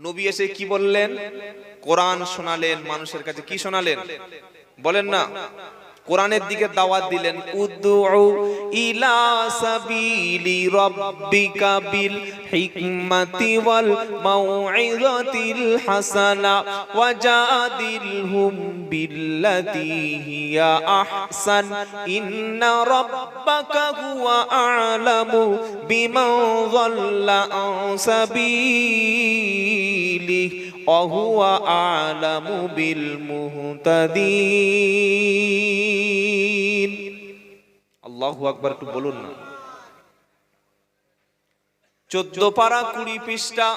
নবী এসে কি বললেন? কোরআন শোনালেন মানুষের কাছে। কি শোনালেন বলেন না? কোরআনের দিকে দাওয়াত দিলেন। উদউ ইলা সাবিলি রাব্বিকা বিল হিকমাতি ওয়াল মাউইযাতিল হাসানা ওয়াজাদিলহুম বিল্লাতী হিয়া আহসান ইন্না রাব্বাকা হুয়া আ'লামু বিমান যাল্লা আন সাবিলিহি ওয়া হুয়া আ'লামু বিল মুহতাদিন। আল্লাহু আকবার, একটু বলুন না। 14 পারা 20 পৃষ্ঠা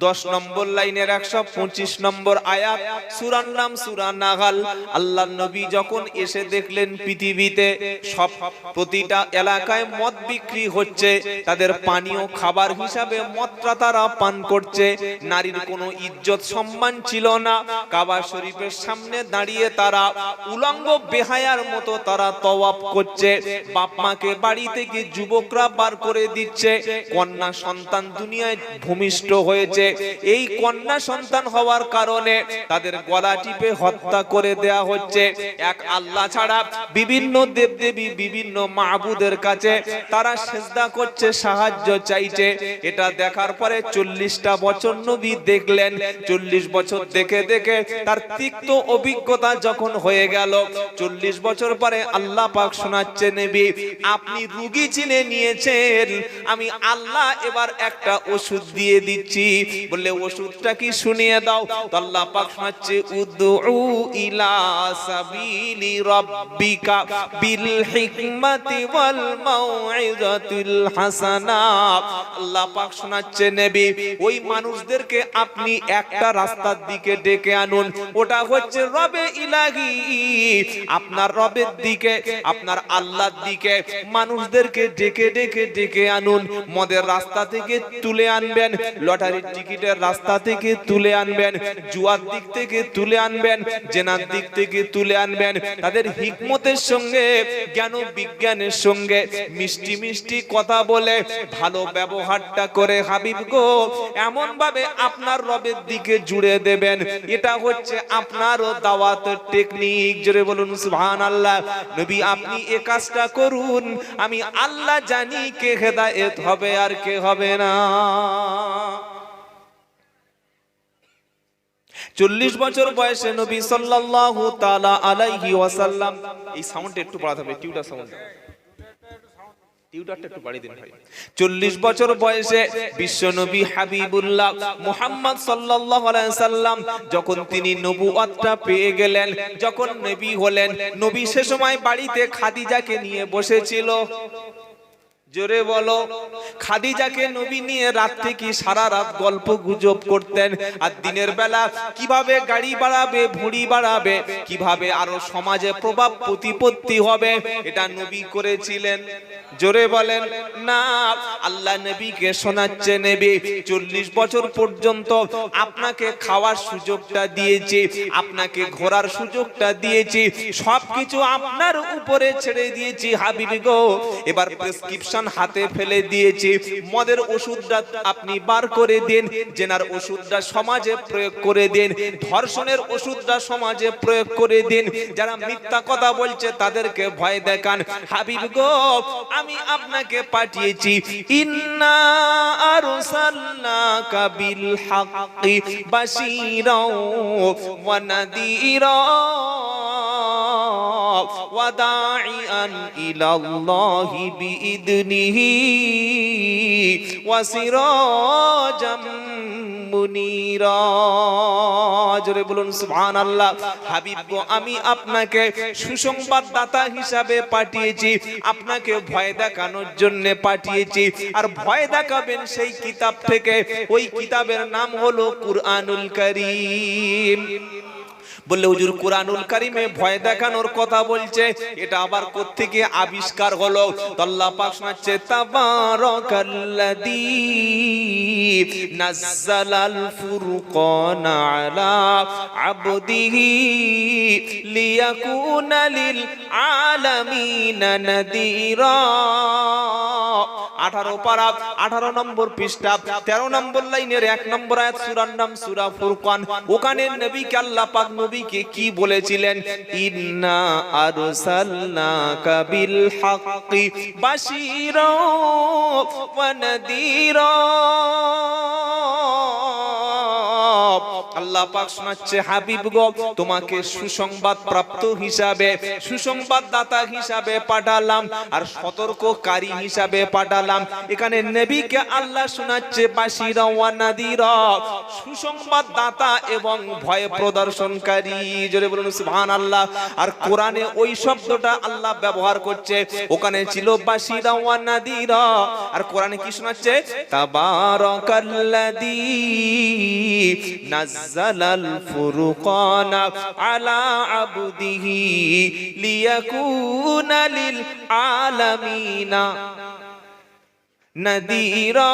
10 নম্বর লাইনের 125 নম্বর আয়াত। সূরার নাম সূরা নাহাল। আল্লাহর নবী যখন এসে দেখলেন পৃথিবীতে সব প্রতিটা এলাকায় মদ বিক্রি হচ্ছে, তাদের পানীয় খাবার হিসাবে মদটা তারা পান করছে, নারীর কোনো ইজ্জত সম্মান ছিল না। কাবা শরীফের সামনে দাঁড়িয়ে তারা উলঙ্গ বেহায়ার মতো তারা তওয়াফ করছে। বাপ মাকে বাড়ি থেকে যুবকরা বার করে দিচ্ছে। কন্যা সন্তান দুনিয়ায় ভূমিষ্ঠ হয়েছে, এই কন্যা সন্তান হওয়ার কারণে তাদের গলা টিপে হত্যা করে দেয়া হচ্ছে। এক আল্লাহ ছাড়া বিভিন্ন দেবদেবী বিভিন্ন মাবুদের কাছে তারা সিজদা করছে, সাহায্য চাইছে। এটা দেখার পরে 40টা বছর নবী দেখলেন। 40 বছর দেখে দেখে তার তিক্ত অভিজ্ঞতা যখন হয়ে গেল, 40 বছর পরে আল্লাহ পাক শোনাচ্ছে, নবী আপনি রোগী চিনে নিয়েছেন, আমি আল্লাহ এবার একটা ওষুধ দিয়ে দিচ্ছি। বললে ওষুধটা কি? শুনিয়ে দাও। তো আল্লাহ পাক শোনাচ্ছে, উদউ ইলা সাবিলি রাব্বিকা বিল হিকমাতি ওয়াল মাউইযাতিল হাসানা। আল্লাহ পাক শোনাচ্ছে, নবী ওই মানুষদেরকে আপনি একটা রাস্তার দিকে ডেকে আনুন, ওটা হচ্ছে রবে ইলাহি, আপনার রবের দিকে, আপনার আল্লাহর দিকে মানুষদেরকে ডেকে ডেকে ডেকে আনুন। মদের রাস্তা থেকে তুলে আনবেন, লটারির টিকিটের রাস্তা থেকে তুলে আনবেন, জুয়ার দিক থেকে তুলে আনবেন, জেনার দিক থেকে তুলে আনবেন। তাদের হিকমতের সঙ্গে জ্ঞান বিজ্ঞানের সঙ্গে মিষ্টি মিষ্টি কথা বলে ভালো ব্যবহারটা করে হাবিব গো এমন ভাবে আপনার রবের দিকে জুড়ে দেবেন। এটা হচ্ছে আপনারও দাওয়াতের টেকনিক। জোরে বলুন সুবহানাল্লাহ। নবী আপনি এই কাজটা করুন, আমি আল্লাহ জানি কে হেদায়েত হবে আর কে হবে না। 40 বছর বয়সে নবী সাল্লাল্লাহু তাআলা আলাইহি ওয়াসাল্লাম, এই সাউন্ডটা একটু বাড়াতে হবে, টিউটার সাউন্ড, টিউটারটা একটু বাড়িয়ে দিন ভাই। 40 বছর বয়সে বিশ্ব নবী হাবিবুল্লাহ মুহাম্মদ সাল্লাল্লাহু আলাইহি সাল্লাম যখন তিনি নবুয়তটা পেয়ে গেলেন, যখন নবী হলেন, নবী সে সময় বাড়িতে খাদিজাকে নিয়ে বসেছিল। জোরে বলো। খাদিজাকে নবী নিয়ে রাত থেকে সারা রাত গল্প গুজব করতেন, আর দিনের বেলা কিভাবে গাড়ি বাড়াবে, ভুঁড়ি বাড়াবে, কিভাবে আরো সমাজে প্রভাব প্রতিপত্তি হবে, এটা নবী করেছিলেন। জোরে বলেন না। আল্লাহ নবীকে শোনাচ্ছে, নবী 40 বছর পর্যন্ত আপনাকে খাওয়ার সুযোগটা দিয়েছি, আপনাকে ঘোরার সুযোগটা দিয়েছি, সবকিছু আপনার উপরে ছেড়ে দিয়েছি হাবিব গো। এবার প্রেসক্রিপশন হাতে ফেলে দিয়েছি, মদের ওষুধটা আপনি বার করে দিন, জেনার ওষুধটা সমাজে প্রয়োগ করে দিন, ধর্ষণের ওষুধটা সমাজে প্রয়োগ করে দিন, যারা মিথ্যা কথা বলছে তাদেরকে ভয় দেখান। হাবিব গো আমি আপনাকে পাঠিয়েছি, ইন্না আরসালনাকা বিল হাক্কি বাশীরাও ওয়া নাযীরা ওয়া দাঈআন ইলাল্লাহি বিইذনিহি ওয়া সিরাজাম মুনীরা। জোরে বলুন সুবহানাল্লাহ। হাবিব গো আমি আপনাকে সুসংবাদদাতা হিসাবে পাঠিয়েছি, আপনাকে ভয় দেখানোর জন্য পাঠিয়েছি। আর ভয় দেখাবেন সেই কিতাব থেকে, ওই কিতাবের নাম হলো কুরআনুল কারীম। বললে হুজুর কুরআনুল কারীমে ভয় দেখানোর কথা বলছে, এটা আবার কোত্থেকে আবিষ্কার হলো? আল্লাহ পাক শোনাচ্ছে, তাবারাকাল্লাযী নাযালাল ফুরকানা আলা আবদিহি লিয়াকুনা লিল আলামিনা নাযীরা। 18 পারা 18 নম্বর পৃষ্ঠা 13 নম্বর লাইনের 1 নম্বর আয়াত, সূরার নাম সূরা ফুরকান। ওখানে নবীকে আল্লাহ পাক নবীকে কি বলেছিলেন? ইন্না আরসালনাকা বিল হাক্কি বাশীরা ওয়া নাযীরা। আল্লাহ পাক শোনাচ্ছে, হাবিব গো তোমাকে সুসংবাদ প্রাপ্ত হিসাবে, সুসংবাদদাতা হিসাবে পাঠালাম আর সতর্ককারী হিসাবে পাঠালাম। এখানে নবীকে আল্লাহ শোনাচ্ছে বাশীরা ওয়া নাযীরা, সুসংবাদদাতা এবং ভয় প্রদর্শনকারী। জোরে বলুন সুবহানাল্লাহ। আর কোরআনে ওই শব্দটা আল্লাহ ব্যবহার করছে, ওখানে ছিল বাশীরা ওয়া নাযীরা, আর কোরআনে কি শোনাচ্ছে? তাবারাকাল্লাযী নাযালাল ফুরকানা আলা আবদিহি লিয়াকুনা লিল আলামিনা নাযীরা।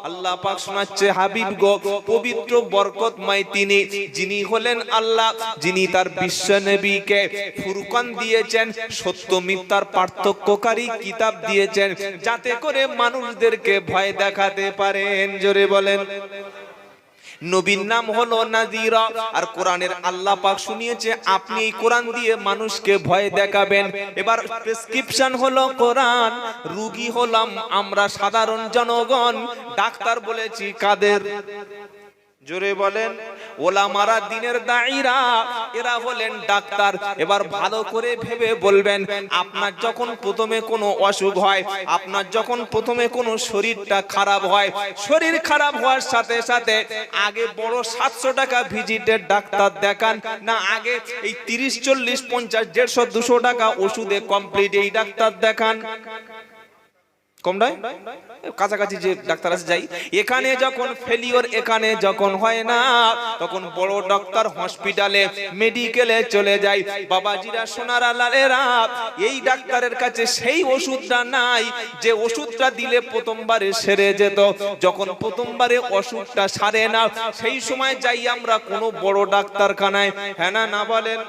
আল্লাহ পাক শোনাচ্ছে, হাবিব গো পবিত্র বরকতময় তিনি, যিনি হলেন আল্লাহ, যিনি তার বিশ্ব নবীকে ফুরকান দিয়েছেন, সত্য মিথ্যার পার্থক্যকারী কিতাব দিয়েছেন, যাতে করে মানুষদেরকে ভয় দেখাতে পারেন। জোরে বলেন। নবীর নাম হলো নাযীরা, আর কোরআনের আল্লাহ পাক শুনিয়েছে আপনি এই কোরআন দিয়ে মানুষকে ভয় দেখাবেন। এবার প্রেসক্রিপশন হলো কোরআন, রোগী হলাম আমরা সাধারণ জনগণ, ডাক্তার বলেছি কাদের? জোরে বলেন। ওলামারা দিনের দায়ীরা, এরা হলেন ডাক্তার। এবার ভালো করে ভেবে বলবেন, আপনার যখন প্রথমে কোনো অসুখ হয়, আপনার যখন প্রথমে কোনো শরীরটা খারাপ হয়, শরীর খারাপ হওয়ার সাথে সাথে আগে বড় 700 টাকা ভিজিটের ডাক্তার দেখান না, আগে এই 30, 40, 50, 150, 200 টাকা ওষুধে কমপ্লিট এই ডাক্তার দেখান? কম নয়, কাছাকাছি যে ডাক্তার আছে যাই। এখানে যখন ফেলিওর, এখানে যখন হয় না, তখন বড় ডাক্তার হসপিটালে মেডিকেলে চলে যায়। বাবাজিরা সোনারা লালেরা, এই ডাক্তারের কাছে সেই ওষুধটা নাই যে ওষুধটা দিলে প্রথমবারে সেরে যেত। যখন প্রথমবারে ওষুধটা সারে না, সেই সময় যাই আমরা কোনো বড় ডাক্তারখানায়। হ্যাঁ না, না বলেন?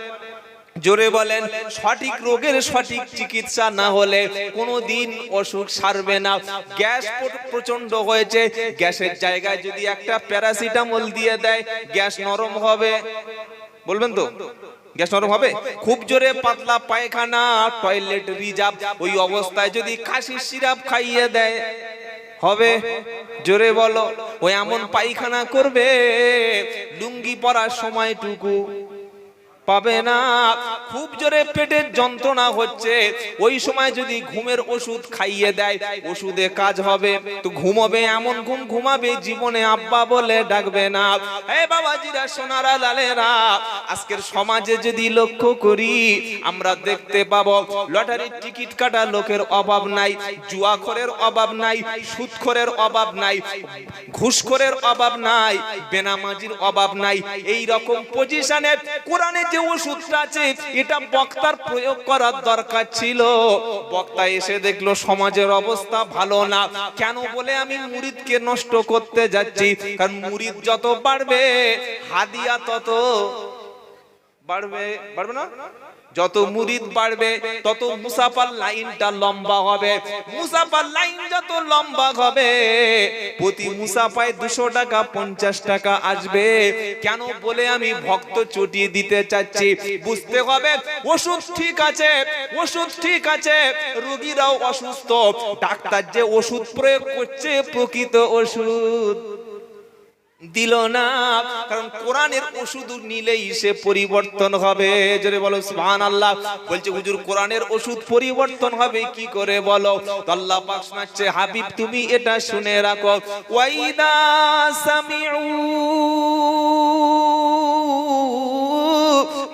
জোরে বলেন। সঠিক রোগের সঠিক চিকিৎসা না হলে কোনোদিন অসুখ সারবে না। গ্যাস প্রচন্ড হয়েছে, গ্যাসের জায়গায় যদি একটা প্যারাসিটামল দিয়ে দেয়, গ্যাস নরম হবে? বলবেন তো? গ্যাস নরম হবে? খুব জোরে পাতলা পায়খানা, টয়লেট রিজার্ভ, ওই অবস্থায় যদি কাশির সিরাপ খাইয়ে দেয় হবে? জোরে বলো। ওই এমন পায়খানা করবে, লুঙ্গি পরার সময়টুকু পাবে না। খুব জোরে পেটের যন্ত্রণা হচ্ছে, ওই সময় যদি ঘুমের ওষুধ খাইয়ে দেয়, ওষুধে কাজ হবে তো ঘুমাবে, এমন ঘুম ঘুমাবে জীবনে আব্বা বলে ডাকবে না। এই বাবাজিরা সোনারা লালেরা, আজকের সমাজে যদি লক্ষ্য করি, আমরা দেখতে পাবো লটারির টিকিট কাটা লোকের অভাব নাই, জুয়াখোরের অভাব নাই, সুদখোরের অভাব নাই, ঘুষখোরের অভাব নাই, বেনামাজির অভাব নাই। এই রকম পজিশনে কোরআনে যে ওষুধটা আছে, এটা বক্তার প্রয়োগ করার দরকার ছিল। বক্তা এসে দেখলো সমাজের অবস্থা ভালো না, কেন বলে আমি মুরিদকে নষ্ট করতে যাচ্ছি। কারণ মুরিদ যত বাড়বে, হাদিয়া তত বাড়বে। বাড়বে না? যত মুরিদ বাড়বে তত মুসাফার লাইনটা লম্বা হবে। মুসাফার লাইন যত লম্বা হবে, প্রতি মুসাফায় 200 টাকা 50 টাকা আসবে। কেন বলে আমি ভক্ত চটিয়ে দিতে চাচ্ছি। বুঝতে হবে ওষুধ ঠিক আছে, ওষুধ ঠিক আছে, রোগীরাও অসুস্থ, ডাক্তার যে ওষুধ প্রয়োগ করছে প্রকৃত ওষুধ দিল না। কারণ কোরআনের ওষুধ নিলেই সে পরিবর্তন হবে। জোরে বলো সুবহানাল্লাহ। বলছে হুজুর কোরআনের ওষুধ পরিবর্তন হবে কি করে বলো? তো আল্লাহ পাক শোনাচ্ছে, হাবিব তুমি এটা শুনে রাখো, ওয়াইদা সামিউ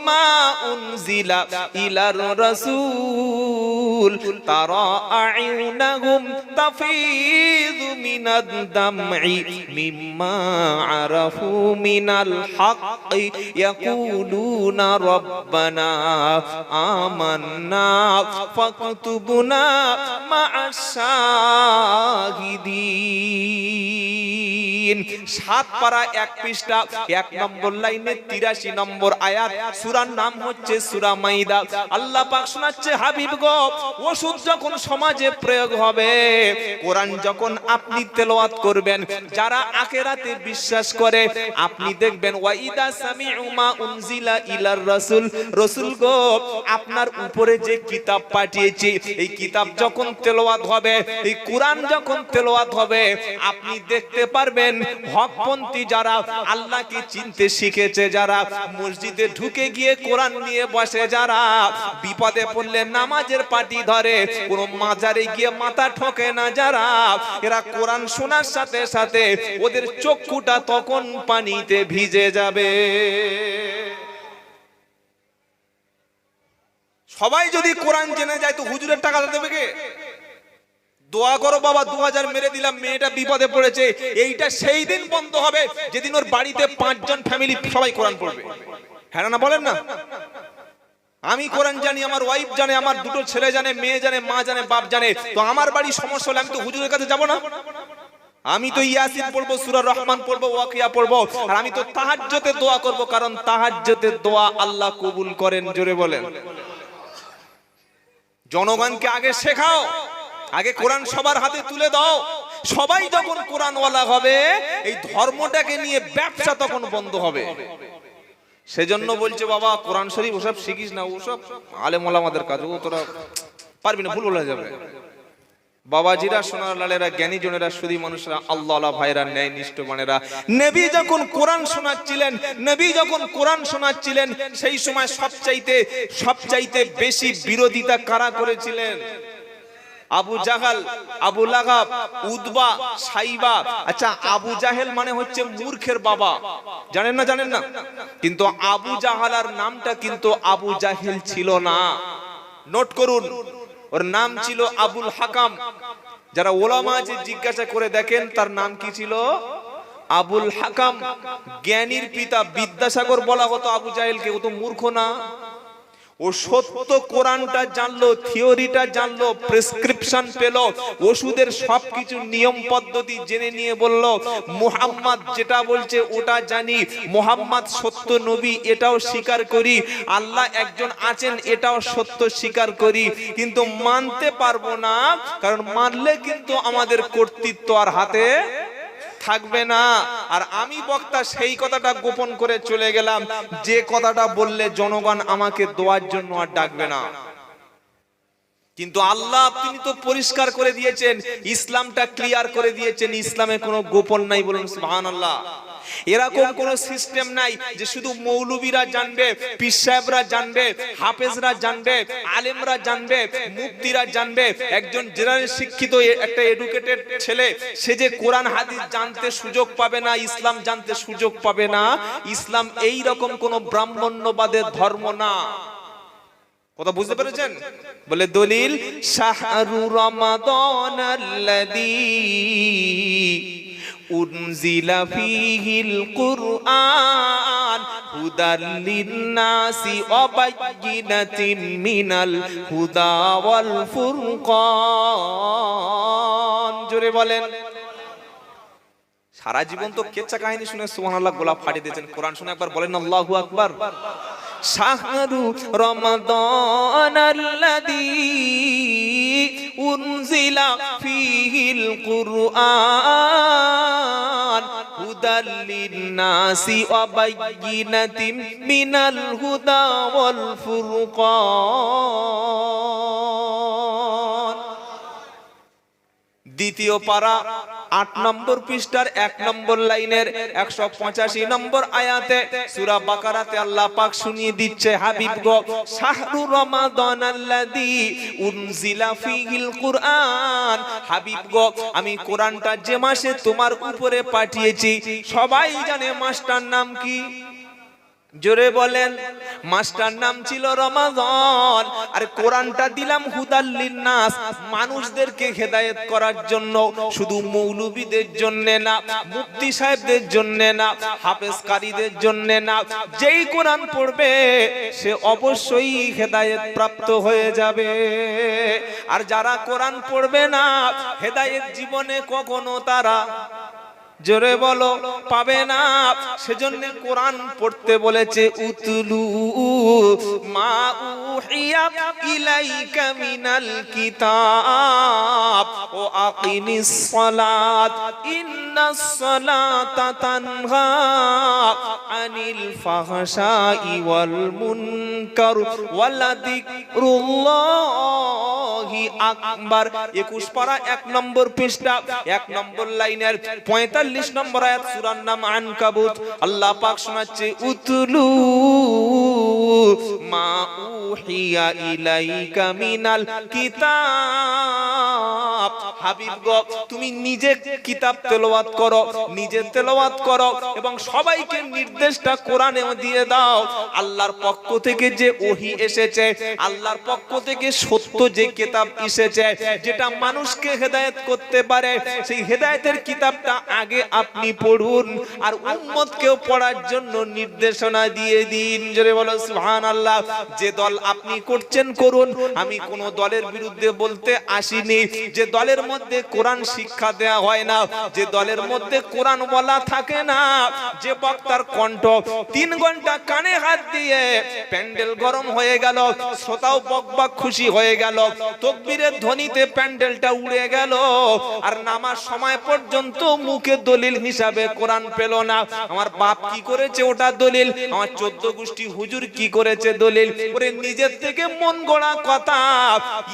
মা উনজিলা ইলার রাসূল তারা আ'ইউনাহুম তাফীযু মিনাদ দাম'i মিম্মা আরাফু মিনাল হাক্কি ইয়াকুলুনা রাব্বানা আমান্না ফাকতুবনা মা'আশ শাহিদিন। 7 পারা 1 পৃষ্ঠা 1 নম্বর লাইনে 83 নম্বর আয়াত। সূরার নাম হচ্ছে সূরা মাইদা। আল্লাহ পাক শোনাচ্ছে, হাবিব গো, ওষুধ যখন সমাজে প্রয়োগ হবে, কোরআন যখন আপনি তেলাওয়াত করবেন, যারা আখিরাতে বিশ্বাস করে, আপনি দেখবেন ওয়াইদা সামিউ মা উনজিলা ইলার রাসূল, রাসূল গো, আপনার উপরে যে কিতাব পাঠিয়েছি, এই কিতাব যখন তেলাওয়াত হবে, এই কোরআন যখন তেলাওয়াত হবে, আপনি দেখতে পারবেন হকপন্থী যারা, আল্লাহকে চিনতে শিখেছে যারা, মসজিদে ঢুকে গিয়ে কোরআন নিয়ে বসে যারা, বিপদে পড়লে নামাজের পাটি ধরে, কোন মাজারে গিয়ে মাথা ঠোকে না যারা, এরা কোরআন শোনার সাথে সাথে ওদের চক্ষুটা তখন পানিতে ভিজে যাবে। সবাই যদি কোরআন জেনে যায় তো হুজুরের টাকা দেবে কে? দোয়া করো বাবা, 2000 মেরে দিলাম, মেয়েটা বিপদে পড়েছে, এইটা সেই দিন বন্ধ হবে যেদিন ওর বাড়িতে 5 জন ফ্যামিলি সবাই কোরআন পড়বে। হ্যাঁ না বলেন না? আমি কোরআন জানি, আমার ওয়াইফ জানে, আমার দুটো ছেলে জানে, মেয়ে জানে, মা জানে, বাপ জানে, তো আমার বাড়ি সমস্যা হলে আমি তো হুজুরের কাছে যাব না? আমি তো ইয়াসিন পড়বো, সূরা রহমান পড়বো, ওয়াকিয়া পড়বো, আর আমি তো তাহাজ্জুদে দোয়া করব, কারণ তাহাজ্জুদের দোয়া আল্লাহ কবুল করেন। জোরে বলেন। জনগণকে আগে শেখাও, আগে কোরআন সবার হাতে তুলে দাও। সবাই যখন কোরআনওয়ালা হবে, এই ধর্মটাকে নিয়ে ব্যবসা তখন বন্ধ হবে। সেজন্য বলছে বাবা, কোরআন শরীফ ওসব শিখিস না, ওসব আলেম ওলামাদের কাজ, ও তোরা পারবি না, ভুল বলে যাবে। বাবাজিরা, সোনার লালেরা, জ্ঞানী জনেরা, সুধী মানুষরা, আল্লাহওয়ালা ভাইরা, ন্যায় নিষ্ঠ মানেরা, নবী যখন কোরআন শোনাচ্ছিলেন, নবী যখন কোরআন শোনাচ্ছিলেন, সেই সময় সবচাইতে বেশি বিরোধিতা কারা করেছিলেন? আবু জাহাল, আবু লাহাব, উতবা, সাইবা। আচ্ছা, আবু জাহেল মানে হচ্ছে মূর্খের বাবা, জানেন না? জানেন না? কিন্তু আবু জাহালার নামটা কিন্তু আবু জাহেল ছিল না। নোট করুন, ওর নাম ছিল আবুল হাকাম। যারা ওলামা যে জিজ্ঞাসা করে দেখেন তার নাম কি ছিল? আবুল হাকাম। জ্ঞানীর পিতা বিদ্যাসাগর বলা হতো আবু জাহেলকে, ও তো মূর্খ না। ও সত্য কোরআনটা জানলো, থিওরিটা জানলো, প্রেসক্রিপশন পেল, ওষুধের সবকিছু নিয়ম পদ্ধতি জেনে নিয়ে বলল, মুহাম্মদ যেটা বলছে ওটা জানি, মুহাম্মদ সত্য নবী এটাও স্বীকার করি, আল্লাহ একজন আছেন এটাও সত্য স্বীকার করি, কিন্তু মানতে পারবো না, কারণ মানলে কিন্তু আমাদের কর্তৃত্ব আর হাতে থাকবে না। আর আমি বক্তা সেই কথাটা গোপন করে চলে গেলাম, যে কথাটা বললে জনগণ আমাকে দোয়ার জন্য আর ডাকবে না। কিন্তু আল্লাহ তিনি তো পরিষ্কার করে দিয়েছেন, ইসলামটা ক্লিয়ার করে দিয়েছেন, ইসলামে কোনো গোপন নাই। বলুন সুবহানাল্লাহ। এরকম কোন সিস্টেম নাই যে শুধু মৌলবীরা জানবে, পীর সাহেবরা জানবে, হাফেজরা জানবে, আলেমরা জানবে, মুফতিরা জানবে। একজন জেনারেল শিক্ষিত একটা এডুকেটেড ছেলে, সে যে কোরআন হাদিস জানতে সুযোগ পাবে না, ইসলাম জানতে সুযোগ পাবে না। ইসলাম এই রকম কোন ব্রাহ্মণ্যবাদের ধর্ম না। কথা বুঝতে পেরেছেন? বলে দলিল, শাহরু রমাদানাল্লাযী উনজিলা ফীহিল কুরআন হুদাল লিন-নাসি ওয়া বায়্যিনাতিন মিনাল হুদা ওয়াল ফুরকান। জোরে বলেন। সারা জীবন তো কেচ্চা কাহিনী শুনে সুবহানাল্লাহ গোলা ফাটিয়ে দিয়েছেন, কোরআন শুনে একবার বলেন আল্লাহু আকবার। শাহরু রমাদানাল্লাযী উনজিলা ফীহিল কুরআন হুদাল লিন-নাসি ওয়া বায়্যিনাতিন মিনাল হুদা ওয়াল ফুরকান। দ্বিতীয় পারা 8 নম্বর পৃষ্ঠার 1 নম্বর লাইনের 185 নম্বর আয়াতে সূরা বাকারাতে আল্লাহ পাক শুনিয়ে দিচ্ছে, হাবিব গো, শাহরু রমাদানাল্লাযী উনজিলা ফীহিল কুরআন, হাবিব গো, আমি কোরআনটা যে মাসে তোমার উপরে পাঠিয়েছি, সবাই জানে মাসটার নাম কি? জোরে বলেন। মাসটার নাম ছিল রমাদান। আর কোরআনটা দিলাম হুদাল লিন-নাস, মানুষদেরকে হেদায়েত করার জন্য, শুধু মৌলবীদের জন্য না, মুফতি সাহেবদের জন্য না, হাফেজ কারীদের জন্য না, যেই কোরআন পড়বে সে অবশ্যই হেদায়েত প্রাপ্ত হয়ে যাবে। আর যারা কোরআন পড়বে না, হেদায়েত জীবনে কখনো তারা জোরে বলো পাবে না। সেজন্য কোরআন পড়তে বলেছে উতলু মা উহিয়া ইলাইকা মিনাল কিতাব ও আকিমিস সালাত ইন্নাস সালাতা তানহা আনিল ফাহশাই ওয়াল মুনকার ওয়ালাযিকরুল্লাহি আকবার। 21 পারা 1 নম্বর পৃষ্ঠা 1 নম্বর লাইনের 45 নম্বর আয়াত সূরার নাম আনকাবুত। আল্লাহ পাক শোনাচ্ছে উতলু মা উহিয়া ইলাইকা মিনাল কিতাব। হাবিব গো তুমি নিজে কিতাব তেলাওয়াত করো, নিজে তেলাওয়াত করো এবং সবাইকে নির্দেশটা কোরআনে দিয়ে দাও। আল্লাহর পক্ষ থেকে যে ওহী এসেছে, আল্লাহর পক্ষ থেকে সত্য যে কিতাব এসেছে যেটা মানুষকে হেদায়েত করতে পারে, সেই হেদায়েতের কিতাবটা আগে আপনি পড়ুন আর উম্মতকেও পড়ার জন্য নির্দেশনা দিয়ে দিন। জোরে বলো সুবহানাল্লাহ। যে দল আপনি করছেন করুন, আমি কোন দলের বিরুদ্ধে বলতে আসিনি। যে দলের মধ্যে কোরআন শিক্ষা দেয়া হয় না, যে দলের মধ্যে কোরআন বলা থাকে না, যে বক্তার কণ্ঠ 3 ঘন্টা কানে হাত দিয়ে প্যান্ডেল গরম হয়ে গেল, শ্রোতাও বকবক খুশি হয়ে গেল, তাকবীরের ধ্বনিতে প্যান্ডেলটা উড়ে গেল, আর নামাজ সময় পর্যন্ত মুখে দলিল হিসাবে কোরআন পেল না। আমার বাপ কি করেছে ওটা দলিল, আমার 14 গোষ্ঠী হুজুর কি করেছে দলিল। ওরে নিজের থেকে মন গড়া কথা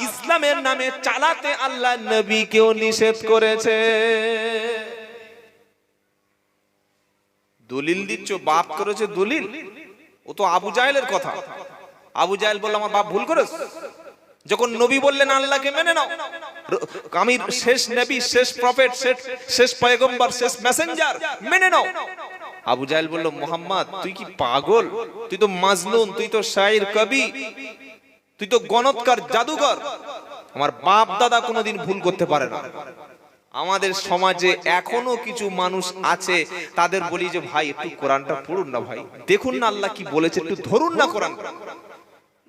ইসলামের নামে চালাতে আল্লাহ নবীকেও নিষেধ করেছে। দলিল দিচ্ছ, বাপ করেছে দলিল, ও তো আবু জাহেলের কথা। আবু জাহেল বলল আমার বাপ ভুল করেছে, যখন নবী বললেন আল্লাহকে মেনে নাও, আমি শেষ নবী, শেষ প্রফেট, শেষ পয়গম্বর, শেষ মেসেঞ্জার, মেনে নাও। আবু জাহেল বলল মুহাম্মদ তুই কি পাগল, তুই তো মাজনুন, তুই তো শায়ের কবি, তুই তো গণৎকার, জাদুকর। আমার বাপ দাদা কোনোদিন ভুল করতে পারে না। আমাদের সমাজে এখনো কিছু মানুষ আছে, তাদের বলি যে ভাই একটু কোরআনটা পড়ুন না, ভাই দেখুন না আল্লাহ কি বলেছে, একটু ধরুন না কোরআন।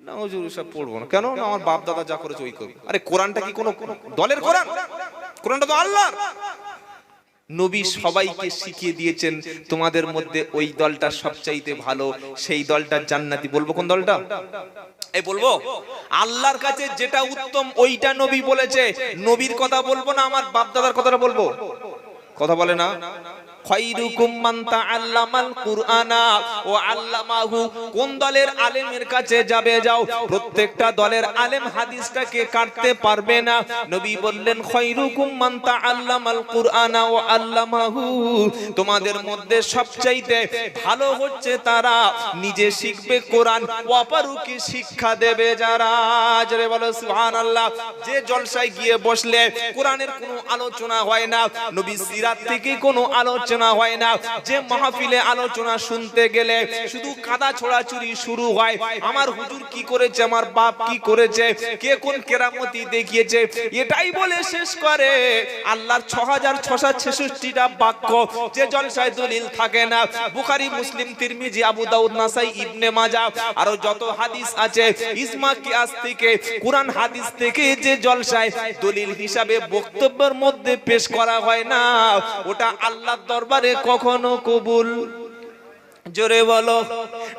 না হুজুর সব পড়বো না, কেন না আমার বাপ দাদা যা করেছে ওই করি। আরে কোরআনটা কি কোনো দলের কোরআন? কোরআনটা তো আল্লাহর। নবী সবাইকে শিখিয়ে দিয়েছেন তোমাদের মধ্যে ওই দলটা সবচাইতে ভালো, সেই দলটা জান্নাতি। বলবো কোন দলটা? এই বলবো আল্লাহর কাছে যেটা উত্তম ওইটা নবী বলেছে। নবীর কথা বলবো না, আমার বাপ দাদার কথাটা বলবো। কথা বলে না? খায়রুকুম মান তাআল্লামাল কুরআনা ওয়া আল্লামাহু। কোন দলের আলেমের কাছে যাবে যাও, প্রত্যেকটা দলের আলেম হাদিসটাকে কাটতে পারবে না। নবী বললেন খায়রুকুম মান তাআল্লামাল কুরআনা ওয়া আল্লামাহু। তোমাদের মধ্যে সবচাইতে ভালো হচ্ছে তারা নিজে শিখবে কোরআন, অপরকে শিক্ষা দেবে যারা। জোরে বলো সুবহানাল্লাহ। যে জলসায় গিয়ে বসলে কোরআনের কোনো আলোচনা হয় না, নবী সিরাত থেকে কোনো আলোচনা হয় না, যে মাহফিলে আলোচনা শুনতে গেলে শুধু কাদা ছোড়াছুরি শুরু হয়, আমার হুজুর কি করেছে, আমার বাপ কি করেছে, কে কোন কেরামতি দেখিয়েছে, এটাই বলে শেষ করে। আল্লাহর 6666টা বাক্য, যে জলসায় দলিল থাকে না, বুখারী, মুসলিম, তিরমিজি, আবু দাউদ, নাসাই, ইবনে মাজাহ, আরো যত হাদিস আছে, ইজমা, কিয়াস থেকে, কুরআন হাদিস থেকে যে জলসায় দলিল হিসাবে বক্তব্যের মধ্যে পেশ করা হয় না, ওটা আল্লাহর দরবারে কখনো কবুল। জোরে বলো।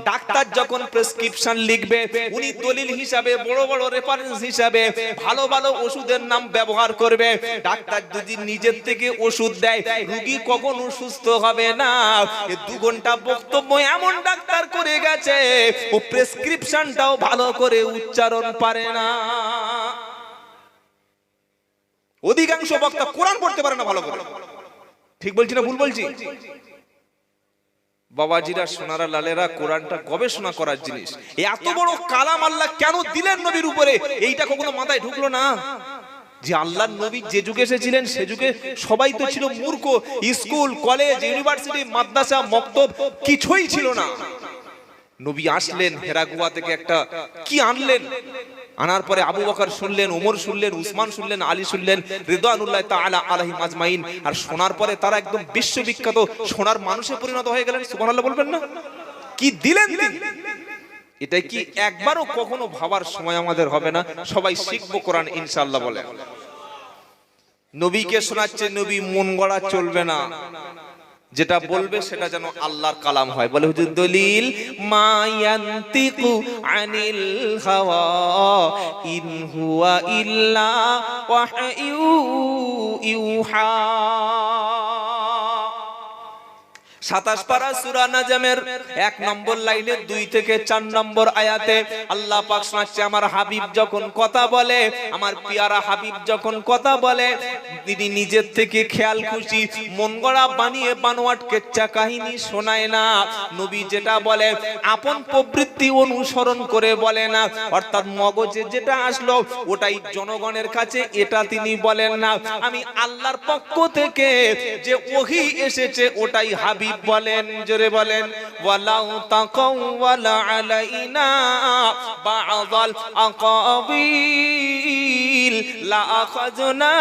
ডাক্তার যখন প্রেসক্রিপশন লিখবে, উনি দলিল হিসাবে, বড় বড় রেফারেন্স হিসাবে ভালো ভালো ওষুধের নাম ব্যবহার করবে। ডাক্তার যদি নিজের থেকে ওষুধ দেয়, রোগী কখনো সুস্থ হবে না। 2 ঘন্টা বক্তব্য এমন ডাক্তার করে গেছে, ও প্রেসক্রিপশনটাও ভালো করে উচ্চারণ পারে না। অধিকাংশ বক্তা কোরআন পড়তে পারে না ভালো করে। ঠিক বলছি না ভুল বলছি? বাবাজিরা, সোনারা, লালেরা, কোরআনটা গবেষণা করার জিনিস। এত বড় কালাম আল্লাহ কেন দিলেন নবীর উপরে, এইটা কখনো মাথায় ঢুকলো না? যে আল্লাহর নবী যে যুগে এসেছিলেন সে যুগে সবাই তো ছিল মূর্খ, স্কুল, কলেজ, ইউনিভার্সিটি, মাদ্রাসা, মক্তব কিছুই ছিল না। নবী আসলেন হেরা গুহা থেকে, একটা কি আনলেন, আনার পরে আবু বকর শুনলেন, ওমর শুনলেন, উসমান শুনলেন, আলী শুনলেন, রিদওয়ানুল্লাহ তাআলা আলাইহিম আজমাইন। আর শোনার পরে তারা একদম বিশ্ববিখ্যাত সোনার মানুষে পরিণত হয়ে গেলেন। সুবহানাল্লাহ বলবেন না? কি দিলেন তিনি! এটা কি একবারও কখনো ভাবার সময় আমাদের হবে না? সবাই শিখবো কোরআন ইনশাআল্লাহ বলে। নবীকে শোনাচ্ছে, নবী মন গড়া চলবে না। যেটা বলবে সেটা যেন আল্লাহর কালাম হয়। বলে হুজুর দলিল, মা ইয়ান্তিকু আনিল হাওয়া ইন হুয়া ইল্লা ওয়াহয়ু ইউহা। 27 পারা সূরা নাজমের 1 নম্বর লাইনে 2 থেকে 4 নম্বর আয়াতে আল্লাহ পাক শোনাচ্ছে, আমার হাবিব যখন কথা বলে, আমার পিয়ারা হাবিব যখন কথা বলে, তিনি নিজের থেকে খেয়াল খুশি মন গড়া বানিয়ে বানোয়াট কেচ্চা কাহিনী শোনায় না। নবী যেটা বলে আপন প্রবৃত্তি অনুসরণ করে বলে না, অর্থাৎ মগজে যেটা আসলো ওটাই জনগণের কাছে এটা তিনি বলেন না। আমি আল্লাহর পক্ষ থেকে যে ওহী এসেছে ওটাই হাবিব বলেন। জোরে বলেন, ওয়ালাউ তাকাওয়ালা আলাইনা বা'দাল আকাবিল লা আখাযনা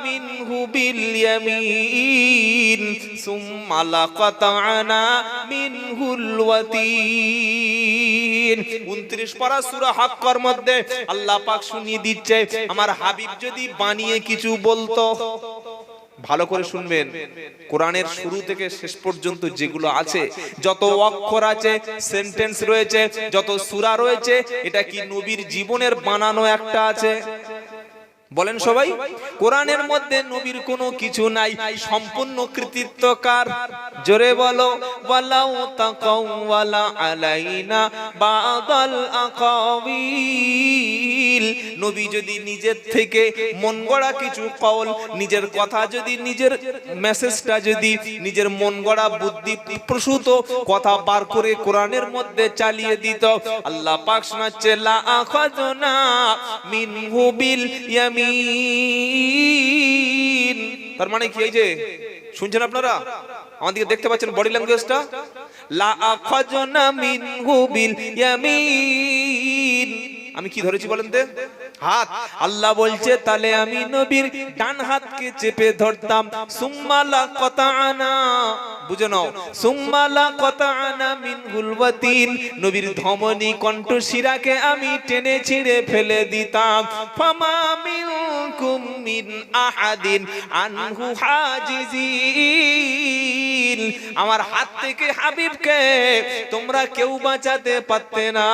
মিনহু বিল ইয়ামিন সুম্মা লাকাতা'না মিনহুল ওয়াতিন। 29 পারা সূরা হাক্কার মধ্যে আল্লাহ পাক শুনিয়ে দিচ্ছে, আমার হাবিব যদি বানিয়ে কিছু বলতো, ভালো করে শুনবেন, কোরআনের শুরু থেকে শেষ পর্যন্ত যেগুলো আছে, যত অক্ষর আছে, সেন্টেন্স রয়েছে, যত সূরা রয়েছে, এটা কি নবীর জীবনের বানানো একটা আছে? বলেন সবাই, কোরআনের মধ্যে নবীর কোনো কিছু নাই, সম্পূর্ণ কৃতিত্ব কার? জোরে বলো, ওয়ালাউ তাকাওয়ালা আলাইনা বা'দাল আকাবিল। নবী যদি নিজের থেকে মন গড়া কিছু কওল, নিজের কথা যদি, নিজের মেসেজটা যদি, নিজের মন গড়া বুদ্ধি প্রসূত কথা বার করে কোরআনের মধ্যে চালিয়ে দিত, আল্লাহ পাক শোনাচ্ছে, লা আখাযনা মিনহু বিল ইয়ামিন। তার মানে কি? এই যে শুনছেন আপনারা, আমাদেরকে দেখতে পাচ্ছেন বডি ল্যাঙ্গুয়েজটা, লা আখাযনা মিনহু বিল ইয়ামিন। আমি কি ধরেছি বলেন তো? হাত। আল্লাহ বলছে তাহলে আমি নবীর ডান হাতকে চেপে ধরতাম, সুম্মা লাকাতা'না, বুঝে নাও, সুম্মা লাকাতা'না মিনহুল ওয়াতিন, নবীর ধমনী কণ্ঠশিরাকে আমি টেনে ছিঁড়ে ফেলে দিতাম। ফামা মিনকুম মিন আহাদিন আনহু হাজিজিন, আমার হাত থেকে হাবিবকে তোমরা কেউ বাঁচাতে পারতে না।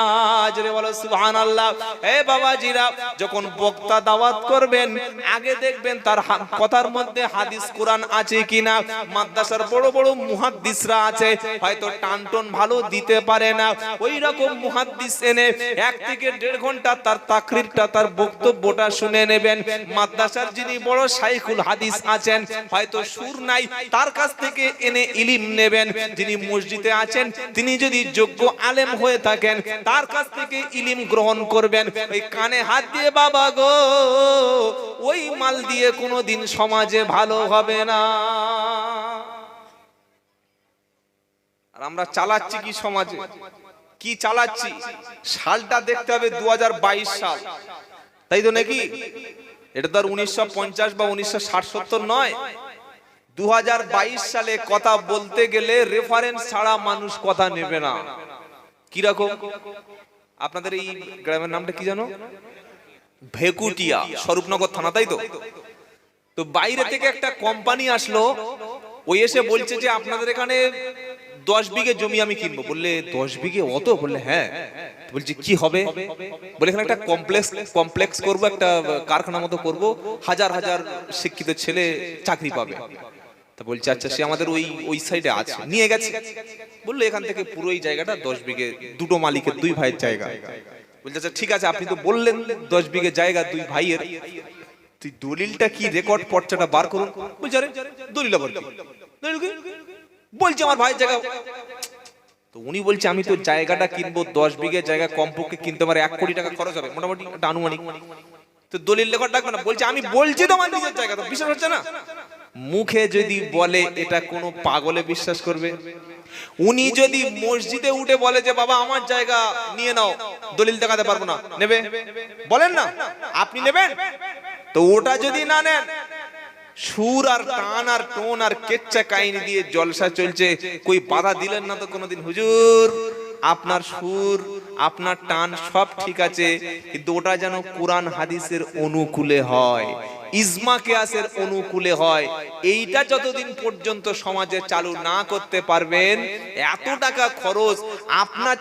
জোরে বলো সুবহানাল্লাহ। এ বাবাজিরা, যখন বক্তা দাওয়াত করবেন, আগে দেখবেন তার কথার মধ্যে হাদিস কোরআন আছে কিনা। মাদ্রাসার বড় বড় মুহাদ্দিসরা আছে, হয়তো টানটন ভালো দিতে পারে না, ওই রকম মুহাদ্দিস এনে 1 থেকে 1.5 ঘন্টা তার তাকরিরটা, তার বক্তব্যটা শুনে নেবেন। মাদ্রাসার যিনি বড় শাইখুল হাদিস আছেন, হয়তো সুর নাই, তার কাছ থেকে এনে ইলম নেবেন। যিনি মসজিদে আছেন, তিনি যদি যোগ্য আলেম হয়ে থাকেন, তার কাছ থেকে ইলম গ্রহণ করবেন। ওই কানে হাত দিয়ে, বাবা গো, ওই মাল দিয়ে কোনোদিন সমাজে ভালো হবে না। আর আমরা চালাচ্ছি কি সমাজে? কি চালাচ্ছি? সালটা দেখতে হবে 2022 সাল, তাই তো নাকি? এটা তো আর 1950 বা 1960-70 নয়। 2022 সালে কথা বলতে গেলে রেফারেন্স ছাড়া মানুষ কথা নেবে না। কি রকম? আপনাদের এই গ্রামের নামটা কি জানো? ভেকুটিয়া, স্বরূপনগর থানা, তাই তো? তো বাইরে থেকে একটা কোম্পানি আসলো, ওই এসে বলছে যে আপনাদের এখানে 10 বিঘে জমি আমি কিনবো। বললে 10 বিঘে অত? বললে হ্যাঁ। বলছি কি হবে? বলে এখানে একটা কমপ্লেক্স করব, একটা কারখানা মতো করব, হাজার হাজার শিক্ষিত ছেলে চাকরি পাবে। তা বলছে আচ্ছা, সে আমাদের ওই সাইডে আছে, নিয়ে গেছে। বললো এখান থেকে পুরো এই জায়গাটা 10 বিঘে, দুটো মালিকের, 2 ভাইয়ের জায়গা। বলছে আচ্ছা ঠিক আছে, আপনি তো বললেন 10 বিঘে জায়গা 2 ভাইয়ের, তুই দলিলটা কি, রেকর্ড পর্চাটা বার করুন। বলছে আরে দলিল আবার কি? বলছে আমার ভাইয়ের জায়গা। তো উনি বলছে আমি তো জায়গাটা কিনবো, 10 বিঘে জায়গা কমপক্ষে কিনতে পারে 1 কোটি টাকা খরচ হবে মোটামুটি, একটা আনুমানিক। তো দলিল রেকর্ড রাখবে না? বলছে আমি বলছি তো আমার নিজের জায়গা, তো বিশ্বাস হচ্ছে না? মুখে যদি বলে এটা কোনো পাগলে বিশ্বাস করবে? উনি যদি মসজিদে উঠে বলে যে বাবা আমার জায়গা নিয়ে নাও, দলিল দেখাতে পারবো না, নেবে? বলেন না, আপনি নেবেন? তো ওটা যদি না নেন, সুর আর টান আর টোন আর কেচ্চা কাহিনী দিয়ে জলসা চলছে, কই বাধা দিলেন না তো কোনোদিন? হুজুর আপনার সুর, আপনার টান সব ঠিক আছে, কিন্তু ওটা যেন কোরআন হাদিসের অনুকূলে হয়। ইজমা কিয়াসের অনুকূলে হয়। এইটা যতদিন পর্যন্ত সমাজে চালু না করতে পারবেন, এত টাকা খরচ, আপনার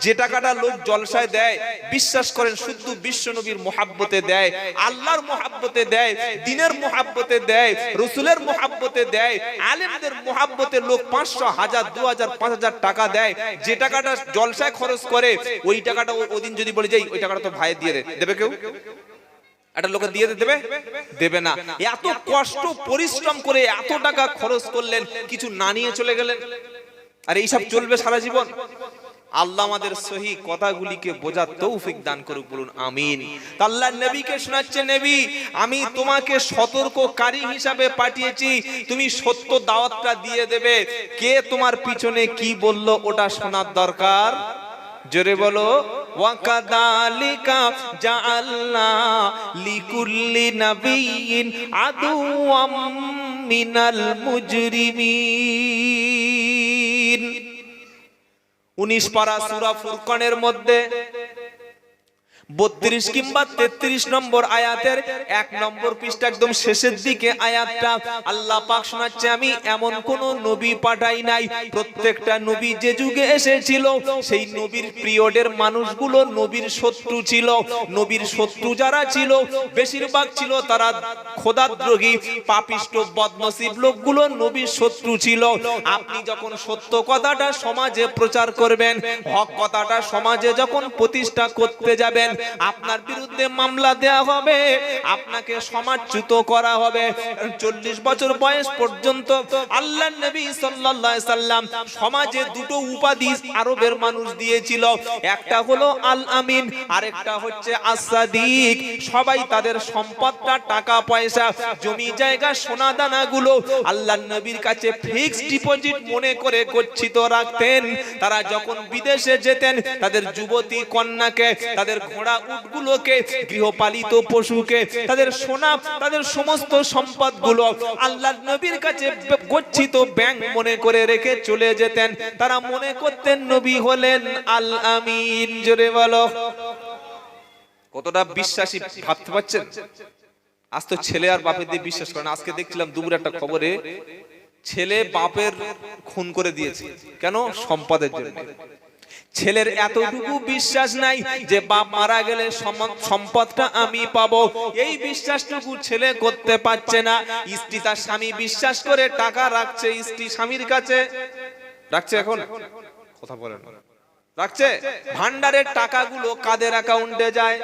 যে টাকাটা লোক জলসায় দেয়, বিশ্বাস করেন শুদ্ধ বিশ্বনবীর মুহাব্বতে দেয়, আল্লাহর মুহাব্বতে দেয়, দ্বীনের মুহাব্বতে দেয়, রাসূলের মুহাব্বতে দেয়, আলেমদের মুহাব্বতে লোক 500, 1000, 2000, 5000 টাকা দেয়। যে টাকাটা জলসায় খরচ করে, ওই টাকাটা ওদিন যদি বলে যাই ওই টাকাটা তো ভাই দিয়ে দেবে কেউ? একটা লোকে দিয়ে দেবে? দেবে না। এত কষ্ট পরিশ্রম করে এত টাকা খরচ করলেন, কিছু না নিয়ে চলে গেলেন, আর এইসব চলবে সারা জীবন? আল্লাহ আমাদের সহি কথাগুলিকে বোঝার তৌফিক দান করুক, বলুন আমিন। আল্লাহর নবীকে শোনাচ্ছে, নবী আমি তোমাকে সতর্ককারী হিসাবে পাঠিয়েছি, তুমি সত্য দাওয়াতটা দিয়ে দেবে। কে তোমার পিছনে কি বলল ওটা শোনার দরকার। জোরে বলো, ওয়াকাদালিকা জাআলনা লিকুল্লি নাবিয়্যিন আদুওয়াম মিনাল মুজরিমিন। 19 পারা সূরা ফুরকানের মধ্যে 32 কিংবা 33 নম্বর আয়াতের 1 নম্বর পৃষ্ঠা একদম শেষের দিকে আয়াতটা আল্লাহ পাক শোনাচ্ছে, আমি এমন কোন নবী পাঠাই নাই, প্রত্যেকটা নবী যে যুগে এসেছিল সেই নবীর পিরিয়ডের মানুষগুলো নবীর শত্রু ছিল। নবীর শত্রু যারা ছিল বেশিরভাগ ছিল তারা খোদাদ্রোহী, পাপিষ্ট, বদনসিব লোকগুলো নবীর শত্রু ছিল। আপনি যখন সত্য কথাটা সমাজে প্রচার করবেন, হক কথাটা সমাজে যখন প্রতিষ্ঠা করতে যাবেন, আপনার বিরুদ্ধে মামলা দেয়া হবে, আপনাকে সমাজচ্যুত করা হবে। 40 বছর বয়স পর্যন্ত আল্লাহর নবী সাল্লাল্লাহু আলাইহি সাল্লাম সমাজে দুটো উপাধি আরবের মানুষ দিয়েছিল, একটা হলো আল আমিন, আরেকটা হচ্ছে আস-সাদিক। সবাই তাদের সম্পদটা, টাকা পয়সা, জমি জায়গা, সোনা দানাগুলো আল্লাহর নবীর কাছে ফিক্সড ডিপোজিট মনে করে গচ্ছিত রাখতেন। তারা যখন বিদেশে যেতেন, তাদের যুবতী কন্যাকে, তাদের ঘোড়া উটগুলোকে, গৃহপালিত পশুকে, তাদের সোনা, তাদের সমস্ত সম্পদগুলো আল্লাহর নবীর কাছে গচ্ছিত ব্যাংক মনে করে রেখে চলে যেতেন। তারা মনে করতেন নবী হলেন আল আমিন। জোরে বলো, কতটা বিশ্বাসী ভাবতে পারছেন? আজ তো ছেলে আর বাপের দিয়ে বিশ্বাস করে না। আজকে দেখছিলাম দুপুরে একটা খবরে, ছেলে বাপের খুন করে দিয়েছে। কেন? সম্পদের জন্য। ছেলের এতটুকু বিশ্বাস নাই যে বাপ মারা গেলে সম্পদটা আমি পাবো, এই বিশ্বাসটুকু ছেলে করতে পারছে না। স্ত্রী তার স্বামী বিশ্বাস করে টাকা রাখছে, স্ত্রী স্বামীর কাছে রাখছে, এখন কথা বলেন, রাখছে। ভান্ডারের টাকাগুলো কাদের অ্যাকাউন্টে যায়?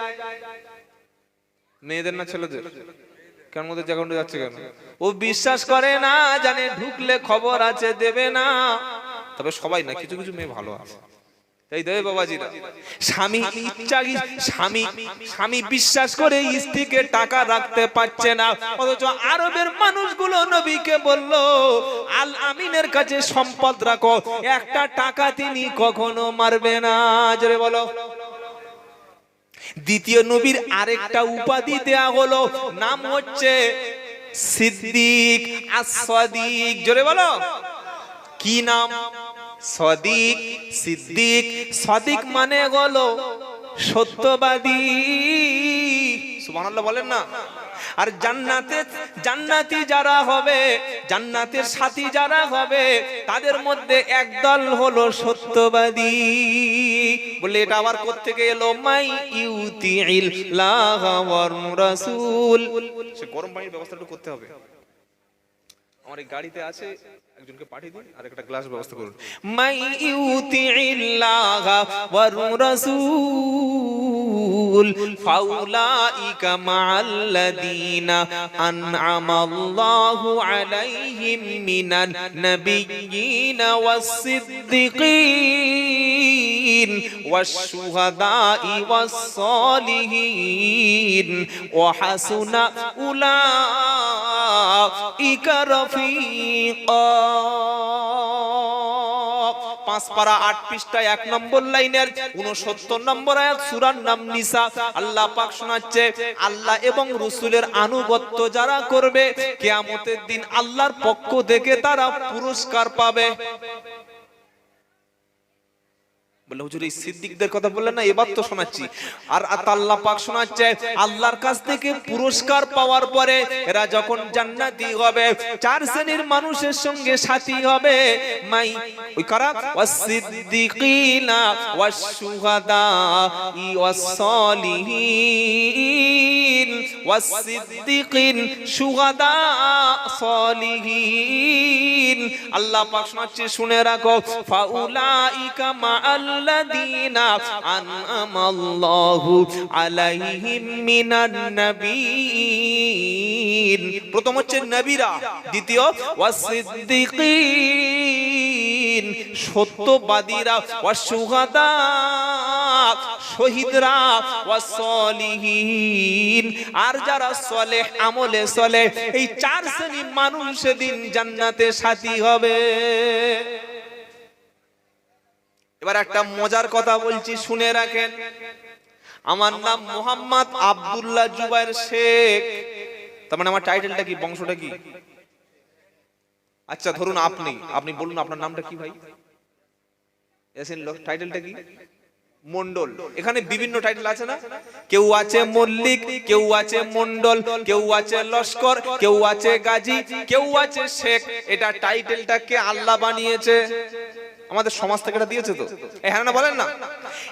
মেয়েদের না ছেলেদের? কেন ওদের অ্যাকাউন্টে যাচ্ছে কেন? ও বিশ্বাস করে না, জানে ঢুকলে খবর আছে, দেবে না। তবে সবাই না, কিছু কিছু মেয়ে ভালো আছে। এই দেবে বাবাজিরা, স্বামী স্বামী বিশ্বাস করে স্ত্রীকে টাকা রাখতে পারছে না, অথচ আরবের মানুষগুলো নবীকে বলল আল আমিনের কাছে সম্পদ রাখো, একটা টাকা তিনি কখনো মারবে না। জোরে বলো। দ্বিতীয় নবীর আরেকটা উপাধি দেয়া হলো, নাম হচ্ছে সিদ্দিক, আস-সাদিক। জোরে বলো, কি নাম? সাদিক, সিদ্দিক। সাদিক মানে হলো সত্যবাদী। সুবহানাল্লাহ বলেন না। আর জান্নাতি যারা হবে, জান্নাতের সাথী যারা হবে, তাদের মধ্যে একদল হলো সত্যবাদী। বলে এটা আবার কোত্থেকে এলো? মাই ইউতিইল্লাহ ওয়ার রাসূল। সে গরম পানির ব্যবস্থাটা করতে হবে। আমার এই গাড়িতে আছে, একজনকে পাঠিয়ে দিন আর একটা গ্লাস ব্যবস্থা করুন। মাই ইউতিইল্লাহ ওয়ার রাসূল ফাউলাইকা মাআল্লাযীনা আন'আমাল্লাহু আলাইহিম মিনান নাবিয়্যিনা ওয়াস-সিদ্দিকীন ওয়াশ-শুহাদাই ওয়াস-সালিহিন ওয়া হাসুনা উলাইকা রাফীকা। 5 পারা 8 পৃষ্ঠা 1 নম্বর লাইনের 69 নম্বর আয়াত, সূরার নাম নিসা। আল্লাহ পাক শোনাচ্ছে, আল্লাহ এবং রাসূলের আনুগত্য যারা করবে, কিয়ামতের দিন আল্লাহর পক্ষ থেকে তারা পুরস্কার পাবে। বলে হুজুর এই সিদ্দিকদের কথা বললেন না, এবার তো শোনাচ্ছি। আর আল্লাহ পাক শোনাচ্ছে আল্লাহর কাছ থেকে পুরস্কার পাওয়ার পরে এরা যখন জান্নাতি হবে, চার শ্রেণীর মানুষের সঙ্গে সাথী হবে। মাই ওই কারা? ওয়াস-সিদ্দিকিনা ওয়াশ-শুহাদা ওয়াস-সালিহিন, ওয়াস-সিদ্দিকিন শুহাদা সালিহিন। আল্লাহ পাক শোনাচ্ছে, শুনে রাখো, ফাউলাইকা মাআল্লাযীনা আনআমাল্লাহু আলাইহিম মিনান নাবিয়্যিন। প্রথম হচ্ছে নবীরা, দ্বিতীয় ওয়াস-সিদ্দিকিন সত্যবাদীরা, ওয়াশ-শুহাদা শহীদরা, ওয়াস-সালিহিন আর যারা সালেহ আমলে সালেহ। এই চার শ্রেণীর মানুষ সেদিন জান্নাতে সাথী হবে। এবার একটা মজার কথা বলছি, শুনে রাখেন। আমার নাম মোহাম্মদ আব্দুল্লাহ জুবায়ের শেখ। তার মানে আমার টাইটেলটা কি, বংশটা কি? আচ্ছা ধরুন আপনি বলুন আপনার নামটা কি ভাই? এসেন লোক, টাইটেলটা কি? মন্ডল। এখানে বিভিন্ন টাইটেল আছে না? কেউ আছে মল্লিক, কেউ আছে মন্ডল, কেউ আছে লস্কর, কেউ আছে গাজী, কেউ আছে শেখ। এটা টাইটেলটা কে আল্লাহ বানিয়েছে? আমাদের সমাজ থেকে এটা দিয়েছে তো, হ্যাঁ না বলেন না?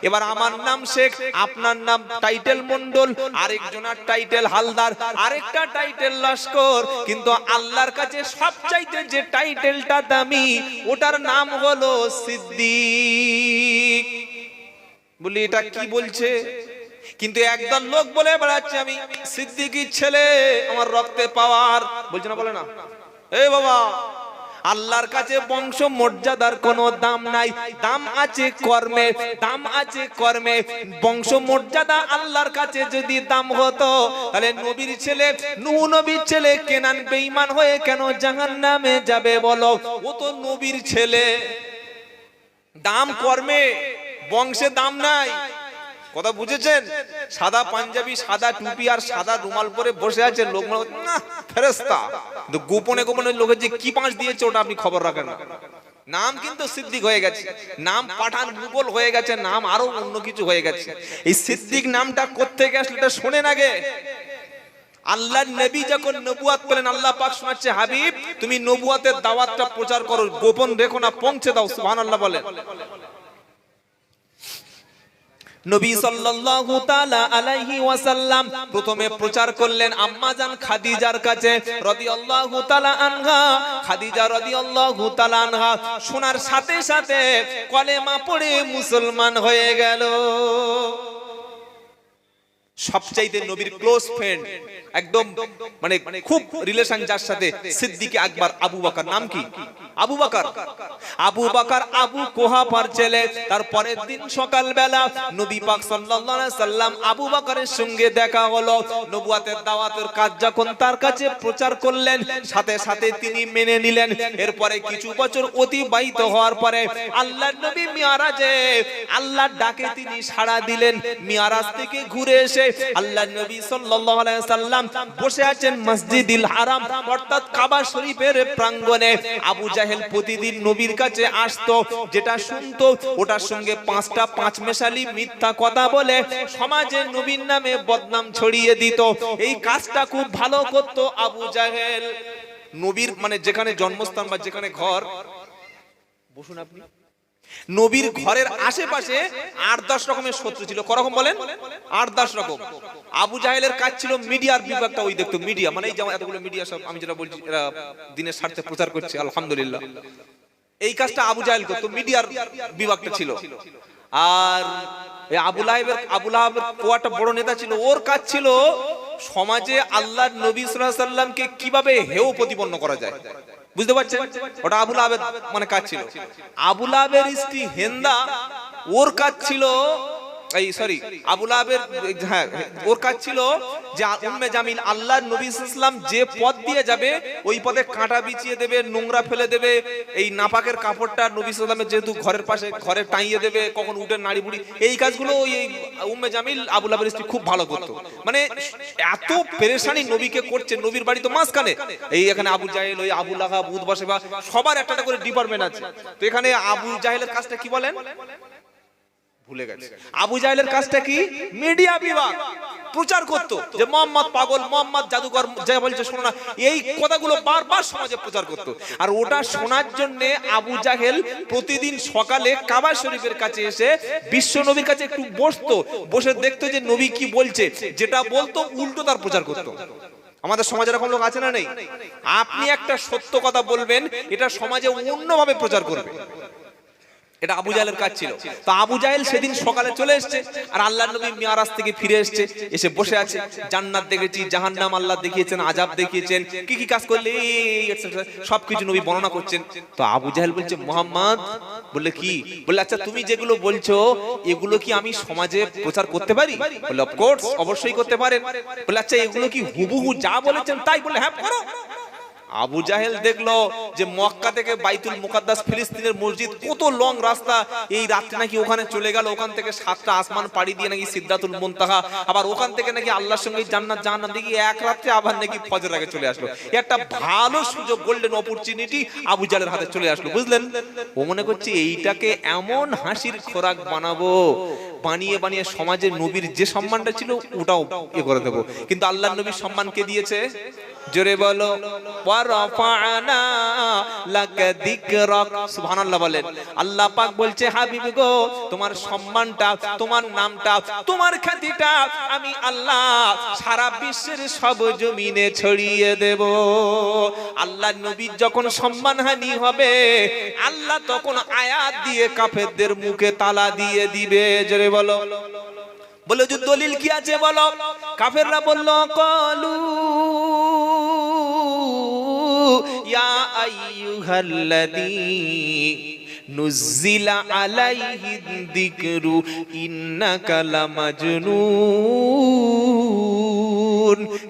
এবার আমার নাম শেখ, আপনার নাম টাইটেল মন্ডল, আরেকজনের টাইটেল হালদার, আরেকটা টাইটেল লস্কর, কিন্তু আল্লাহর কাছে সবচাইতে যে টাইটেলটা দামি ওটার নাম হলো সিদ্দিক। বলি এটা কি বলছে? কিন্তু একদল লোক বলে বেড়াচ্ছে আমি সিদ্দিকীর ছেলে, আমার রক্তে পাওয়ার। বলছে না, বলে না? এই বাবা, আল্লাহর কাছে বংশ মর্যাদার কোনো দাম নাই, দাম আছে কর্মে, দাম আছে কর্মে। বংশ মর্যাদা আল্লাহর কাছে যদি দাম হতো, তাহলে নবীর ছেলে নূহ নবীর ছেলে কেনান বেঈমান হয়ে কেন জাহান্নামে যাবে বলো? ও তো নবীর ছেলে। দাম কর্মে, বংশে দাম নাই। কথা বুঝেছেন? সাদা পাঞ্জাবি, সাদা টুপি আর সাদা রুমাল পরে বসে আছে লোক, না ফেরেশতা, কিন্তু গোপনে গোপনে লোকের যে কি পাঁচ দিয়েছে ওটা আপনি খবর রাখেন না। নাম কিন্তু সিদ্দিক হয়ে গেছে, নাম পাঠান মুগল হয়ে গেছে, নাম আরো অন্য কিছু হয়ে গেছে। এই সিদ্দিক নামটা কোত্থেকে আসলে এটা শোনেন আগে। আল্লাহর নবী যখন নবুয়াত পেলেন, আল্লাহ পাক শোনাচ্ছে, হাবিব তুমি নবুয়াতের দাওয়াতটা প্রচার করো, গোপন রেখো না, পৌঁছে দাও। সুবহানাল্লাহ বলেন। নবী সাল্লাল্লাহু তাআলা আলাইহি ওয়াসাল্লাম প্রথমে প্রচার করলেন আম্মাজান খাদিজার কাছে রাদিয়াল্লাহু তাআলা আনহা। খাদিজা রাদিয়াল্লাহু তাআলা আনহা শোনার সাথে সাথে কলেমা পড়ে মুসলমান হয়ে গেল। সবচাইতে নবীর ক্লোজ ফ্রেন্ড, একদম মানে খুব রিলেশন যার সাথে, সিদ্দিকে আকবর আবু বকর। নাম কি? আবু বকর। আবু বকর আবু কুহাফার ছেলে। তার পরের দিন সকালবেলা নবী পাক সাল্লাল্লাহু আলাইহি সাল্লাম আবু বকরের সঙ্গে দেখা হলো। নবুয়াতের দাওয়াতের কাজ যখন তার কাছে প্রচার করলেন, সাথে সাথে তিনি মেনে নিলেন। এরপরে কিছু বছর অতিবাহিত হওয়ার পরে আল্লাহর নবী মিরাজে আল্লাহর ডাকে তিনি সাড়া দিলেন। মিরাজ থেকে ঘুরে এসে আল্লাহর নবী সাল্লাল্লাহু আলাইহি সাল্লাম বসে আছেন মসজিদুল হারাম অর্থাৎ কাবা শরীফের প্রাঙ্গণে। আবু জাহেল প্রতিদিন নবীর কাছে আসতো, যেটা শুনতো ওটার সঙ্গে পাঁচটা পাঁচমেশালি মিথ্যা কথা বলে সমাজে নবীর নামে বদনাম ছড়িয়ে দিত। এই কাজটা খুব ভালো করতো আবু জাহেল। নবীর মানে যেখানে জন্মস্থান বা যেখানে ঘর, বসুন আপনি, নবীর ঘরের আশেপাশে ৮-১০ রকমের শত্রু ছিল। করকম বলেন? ৮-১০ রকম। আবু জাহেলের কাজ ছিল মিডিয়ার বিভাগটা ওই দেখতো। মিডিয়া মানে এই যেমন এতগুলো মিডিয়া সব আমি যেটা বলছি এরা দিনের স্বার্থে প্রচার করছে, আলহামদুলিল্লাহ। এই কাজটা আবু জাহেল করতো, মিডিয়ার বিভাগটা ছিল। আর আবু লাহাবের একটা বড় নেতা ছিল, ওর কাজ ছিল সমাজে আল্লাহর নবী সাল্লাল্লাহু আলাইহি সাল্লামকে কিভাবে হেয় প্রতিপন্ন করা যায়। বুঝতে পারছেন? ওটা আবু লাহাবের মানে কাজ ছিল। আবু লাহাবের স্ত্রী হেন্দা, ওর কাজ ছিল আবু লাহাবের, হ্যাঁ ওর কাজ ছিল যে উম্মে জামিল আল্লাহর নবী সাল্লাল্লাহু আলাইহি সাল্লাম যে পথ দিয়ে যাবে ওই পথে কাঁটা বিছিয়ে দেবে, নোংরা ফেলে দেবে, এই নাপাকের কাপড়টা নবী সাল্লাল্লাহু আলাইহি সাল্লামের যেহেতু ঘরের পাশে ঘরে টাঙিয়ে দেবে, কখন উঠে নাড়ি বুড়ি, এই কাজগুলো ওই উম্মে জামিল আবু লাহাবের স্ত্রী খুব ভালো করতো। মানে এত পেরেশানি নবীকে করছে, নবীর বাড়ি তো মাঝখানে, এই এখানে আবু জাহেল, ওই আবু লাহাব, উতবা সাইবা সবার একটা করে ডিপার্টমেন্ট আছে। তো এখানে আবু জাহেলের কাজটা কি বলেন? ভুলে গেছে। আবু জাহেলের কাজটা কি? মিডিয়া বিভাগ প্রচার করতো যে মোহাম্মদ পাগল, মোহাম্মদ জাদুকর, যা বলছে শোনো না, এই কথাগুলো বারবার সমাজে প্রচার করতো। আর ওটা শোনার জন্য আবু জাহেল প্রতিদিন সকালে কাবা শরীফের কাছে এসে বিশ্ব নবীর কাছে একটু বসতো, বসে দেখতো যে নবী কি বলছে, যেটা বলতো উল্টো তার প্রচার করতো। আমাদের সমাজে এরকম লোক আছে না নেই? আপনি একটা সত্য কথা বলবেন, এটা সমাজে অন্যভাবে প্রচার করবে, এটা আবু জাহেলের কাজ ছিল। তো আবু জাহেল সেদিন সকালে চলে এসেছে, আর আল্লাহর নবী মিরাজ থেকে ফিরে এসেছে, এসে বসে আছে। জান্নাত দেখেছি, জাহান্নাম আল্লাহ দেখিয়েছেন, আযাব দেখিয়েছেন, কি কি কাজ করলে সবকিছু নবী বর্ণনা করছেন। তো আবু জাহেল বলছে মুহাম্মদ, বললে কি? বললে আচ্ছা তুমি যেগুলো বলছো এগুলো কি আমি সমাজে প্রচার করতে পারি? বললে অফ কোর্স, অবশ্যই করতে পারেন। বললে আচ্ছা এগুলো কি হুবহু যা বলেছেন তাই? বললে হ্যাঁ করো। আবু জাহেল দেখলো যে মক্কা থেকে বাইতুল মুকাদ্দাস ফিলিস্তিনের মসজিদ কত লং রাস্তা, এই রাত্রে নাকি ওখানে চলে গেল, ওখান থেকে 7টা আসমান পাড়ি দিয়ে নাকি সিদরাতুল মুনতাহা, আবার ওখান থেকে নাকি আল্লাহর সঙ্গে জান্নাত জাহান্নাম দেখি এক রাত্রে আবার নাকি ফজর আগে চলে আসলো। একটা ভালো সুযোগ, গোল্ডেন অপরচুনিটি আবু জাহেলের হাতে চলে আসলো, বুঝলেন? ও মনে করছে এইটাকে এমন হাসির খোরাক বানাবো, বানিয়ে বানিয়ে সমাজে নবীর যে সম্মানটা ছিল ওটাও এ করে দেবো। কিন্তু আল্লাহর নবীর সম্মান কে দিয়েছে? জোরে বলো, ওয়ারাফা'না লাকা যিকরাক। সুবহানাল্লাহ বলেন। আল্লাহ পাক বলছে হাবিব গো, তোমার সম্মানটা, তোমার নামটা, তোমার খ্যাতিটা আমি আল্লাহ সারা বিশ্বের সব জমিনে ছড়িয়ে দেব। আল্লাহর নবীর যখন সম্মানহানি হবে, আল্লাহ তখন আয়াত দিয়ে কাফেরদের মুখে তালা দিয়ে দিবে। জোরে বলো, বলো যে দলিল কি আছে বলো? কাফেররা বলল ক্বালু ইয়া আইয়ুহাল্লাযী নুজ্জিলা আলাইহি যিকরু ইন্নাকা লামাজনুন।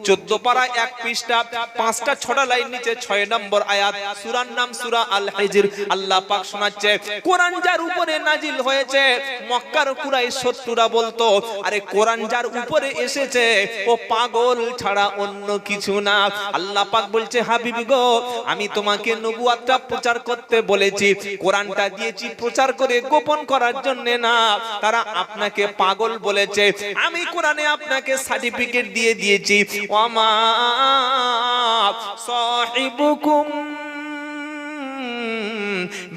14 পারা 1 পৃষ্ঠা 5টা 6টা লাইন নিচে 6 নম্বর আয়াত, সূরার নাম সূরা আল হিজর। আল্লাহ পাক শোনাচ্ছে কোরআন যার উপরে নাজিল হয়েছে, মক্কার কুরাইশ শত্রুরা বলতো আরে কোরআন যার উপরে এসেছে ও পাগল ছাড়া অন্য কিছু না। আল্লাহ পাক বলছে হাবিব গো, আমি তোমাকে নবুয়াতটা প্রচার করতে বলেছি, কোরআনটা দিয়েছি প্রচার করে গোপন করার জন্য না। তারা আপনাকে পাগল বলেছে, আমি কোরআনে আপনাকে সার্টিফিকেট দিয়ে দিয়েছি। ওয়ামা সাহিবুকুম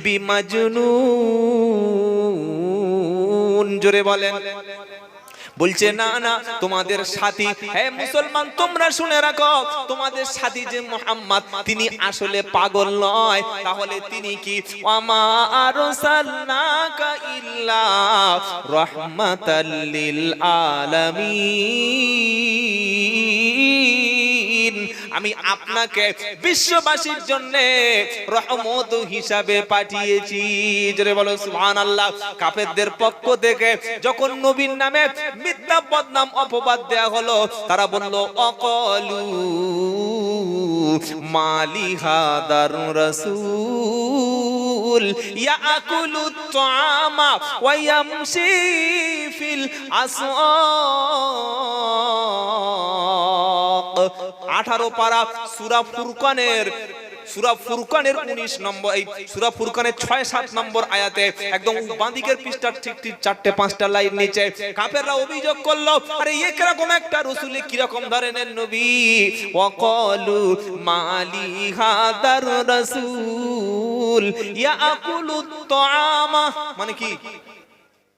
বিমাজনুন। জোরে বলেন। বলছে না না, তোমাদের সাথী, হে মুসলমান তোমরা শুনে রাখো, তোমাদের সাথী যে মুহাম্মদ তিনি আসলে পাগল নয়। তাহলে তিনি কি? ওয়ামা আরসালনাকা ইল্লা রাহমাতাল লিল আলামিন। আমি আপনাকে বিশ্ববাসীর জন্য রহমত হিসাবে পাঠিয়েছি। জোরে বলো সুবহানাল্লাহ। কাফেরদের পক্ষ থেকে যখন নবীর নামে মিথ্যা বদনাম অপবাদ দেয়া হলো, তারা বলল অকলু মালি হাদার রাসূল ইয়াকুলুত তাআমা ওয়া ইয়ামশি ফিল আসওয়াক। 18 পারা সূরা ফুরকানের 19 নম্বর, এই সূরা ফুরকানের 6-7 নম্বর আয়াতে একদম বাঁদিকের পৃষ্ঠার ঠিক 4-5টা লাইন নিচে কাফেররা অভিযোগ করলো আরে এ কিরকম একটা রাসূল, কিরকম ধরনের নবী। ওয়াকালু মালি হাদার রাসূল ইয়াকুলুত তাআমা, মানে কি?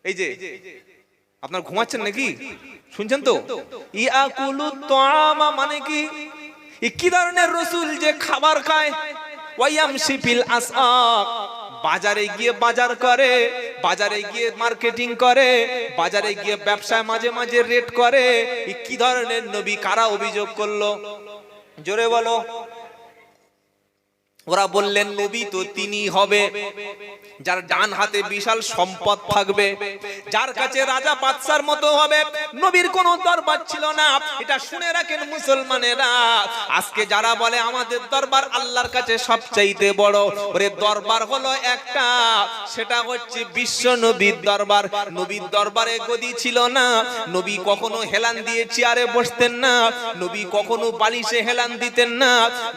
এই যে আপনারা ঘুমাচ্ছেন নাকি? শুনছেন তো? ইয়াকুলুত তাআমা মানে কি? কি ধরনের রাসূল যে খাবার খায়? ওয়ায়ামশি ফিল আসওয়াক, বাজারে গিয়ে বাজার করে, বাজারে গিয়ে মার্কেটিং করে, বাজারে গিয়ে ব্যবসায় মাঝে মাঝে রেট করে। কি ধরনের নবী? কারা অভিযোগ করলো? জোরে বলো। ওরা বললেন নবী তো তিনি হবে যার ডান হাতে বিশাল সম্পদ থাকবে, যার কাছে রাজা বাদশার মতো হবে। নবীর কোনো দরবার ছিল না। এটা শুনে রাখেন মুসলমানেরা, আজকে যারা বলে আমাদের দরবার আল্লাহর কাছে সবচাইতে বড়, ওরে দরবার হলো একটা, সেটা হচ্ছে বিশ্ব নবীর দরবার। নবীর দরবারে গদি ছিল না, নবী কখনো হেলান দিয়ে চেয়ারে বসতেন না, নবী কখনো বালিশে হেলান দিতেন না,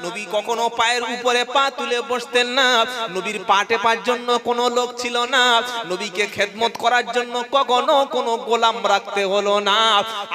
নবী কখনো পায়ের উপরে পা তুলে বসতেন না, নবীর পাটে পার জন্য কোনো লোক ছিল না, নবীকে খেদমত করার জন্য কখনো কোনো গোলাম রাখতে হলো না।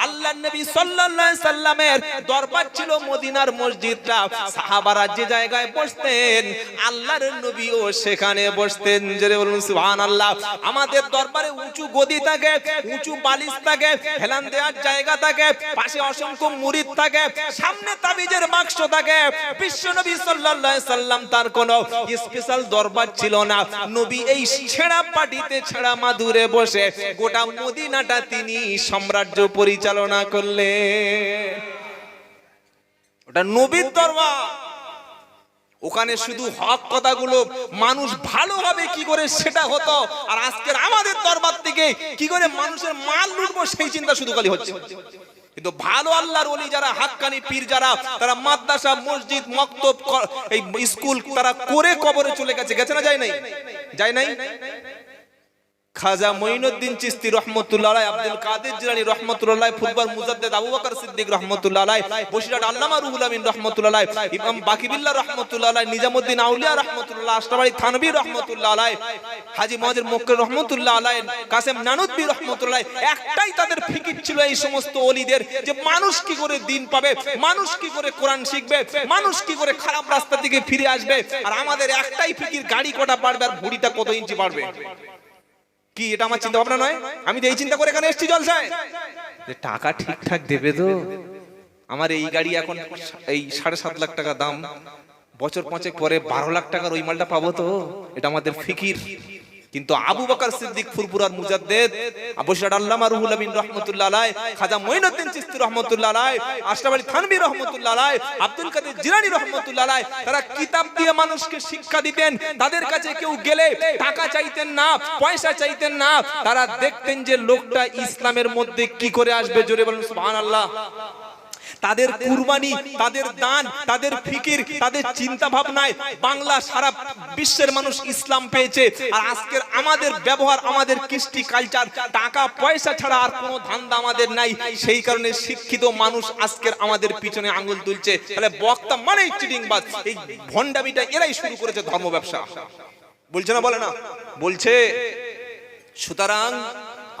আল্লাহর নবী সাল্লাল্লাহু আলাইহি সাল্লামের দরবার ছিল মদিনার মসজিদটা, সাহাবারা যে জায়গায় বসতেন আল্লাহর নবীও সেখানে বসতেন। জোরে বলুন সুবহানাল্লাহ। আমাদের দরবারে উঁচু গদি থাকে, উঁচু বালিশ থাকে, হেলান দেওয়ার জায়গা থাকে, পাশে অসংখ্য মুরিদ থাকে, সামনে তাবিজের বাক্স থাকে। বিশ্বনবী সাল্লাল্লাহু আলাইহি সাল্লাম তার কোনো স্পেশাল দরবার ছিল না, নবী এই ছেঁড়া পাটিতে ছেঁড়া মাদুরে বসে গোটা মদিনাটা তিনি সাম্রাজ্য পরিচালনা করলেন। ওটা নবীর দরবার, ওখানে শুধু হক কথাগুলো মানুষ ভালো হবে কি করে সেটা হতো, আর আজকের আমাদের দরবার থেকে কি করে মানুষের মাল লুটবো সেই চিন্তা শুধু খালি হচ্ছে। কিন্তু ভালো আল্লাহর ওলি যারা, হাক্কানি পীর যারা, তারা মাদ্রাসা, মসজিদ, মক্তব, এই স্কুল তারা করে কবরে চলে গেছে। গেছে না? যায় নাই? যায় নাই? খাজা মঈনুদ্দিন চিশতি রহমাতুল্লাহ আলাইহি, আব্দুল কাদের জিলানী রহমাতুল্লাহ আলাইহি, ফুরফুর মুজাদ্দিদ আবু বকর সিদ্দিক রহমাতুল্লাহ আলাইহি, বসিরহাট আল্লামা রুহুল আমিন রহমাতুল্লাহ আলাইহি, ইমাম বাকিবিল্লাহ রহমাতুল্লাহ আলাইহি, নিজামউদ্দিন আউলিয়া রহমাতুল্লাহ, আশরাফ আলী থানভী রহমাতুল্লাহ আলাইহি, হাজী মুহাজির মক্কি রহমাতুল্লাহ আলাইহি, কাসেম নানুতবী রহমাতুল্লাহ আলাইহি, একটাই তাদের ফিকির ছিল এই সমস্ত ওলিদের, যে মানুষ কি করে দিন পাবে, মানুষ কি করে কোরআন শিখবে, মানুষ কি করে খারাপ রাস্তা থেকে ফিরে আসবে। আর আমাদের একটাই ফিকির, গাড়ি কটা বাড়বে আর ভুঁড়িটা কত ইঞ্চি বাড়বে। কি এটা আমার চিন্তা ভাবনা নয়? আমি তো এই চিন্তা করে এখানে এসেছি জলসায়, যে টাকা ঠিকঠাক দেবে তো। আমার এই গাড়ি এখন এই 7.5 লাখ টাকা দাম, বছর 5 পরে 12 লাখ টাকার ওই মালটা পাবো তো, এটা আমাদের ফিকির। কিন্তু আবু বকর সিদ্দিক, ফুরফুরার মুজাদ্দিদ, বসিরহাট আল্লামা রুহুল আমিন রহমাতুল্লাহ আলাইহি, খাজা মঈনুদ্দিন চিশতি রহমাতুল্লাহ আলাইহি, আশরাফ আলী থানভী রহমাতুল্লাহ আলাইহি, আব্দুল কাদের জিলানী রহমাতুল্লাহ আলাইহি, তারা কিতাব দিয়ে মানুষকে শিক্ষা দিতেন। তাদের কাছে কেউ গেলে টাকা চাইতেন না, পয়সা চাইতেন না, তারা দেখতেন যে লোকটা ইসলামের মধ্যে কি করে আসবে। জোরে বলুন সুবহানাল্লাহ। তাদের কুরবানি, তাদের দান, তাদের ফিকির, তাদের চিন্তা ভাবনায় বাংলা সারা বিশ্বের মানুষ ইসলাম পেয়েছে। আর আজকের আমাদের ব্যবহার, আমাদের কৃষ্টি কালচার, টাকা পয়সা ছাড়া আর কোনো ধান্দা আমাদের নাই। সেই কারণে শিক্ষিত মানুষ আজকের আমাদের পিছনে আঙ্গুল তুলছে। তাহলে বক্তা মানেই চিটিংবাজ, এই ভণ্ডামিটা এরাই শুরু করেছে, ধর্ম ব্যবসা। বলছে না? বলে না? বলছে। সুতরাং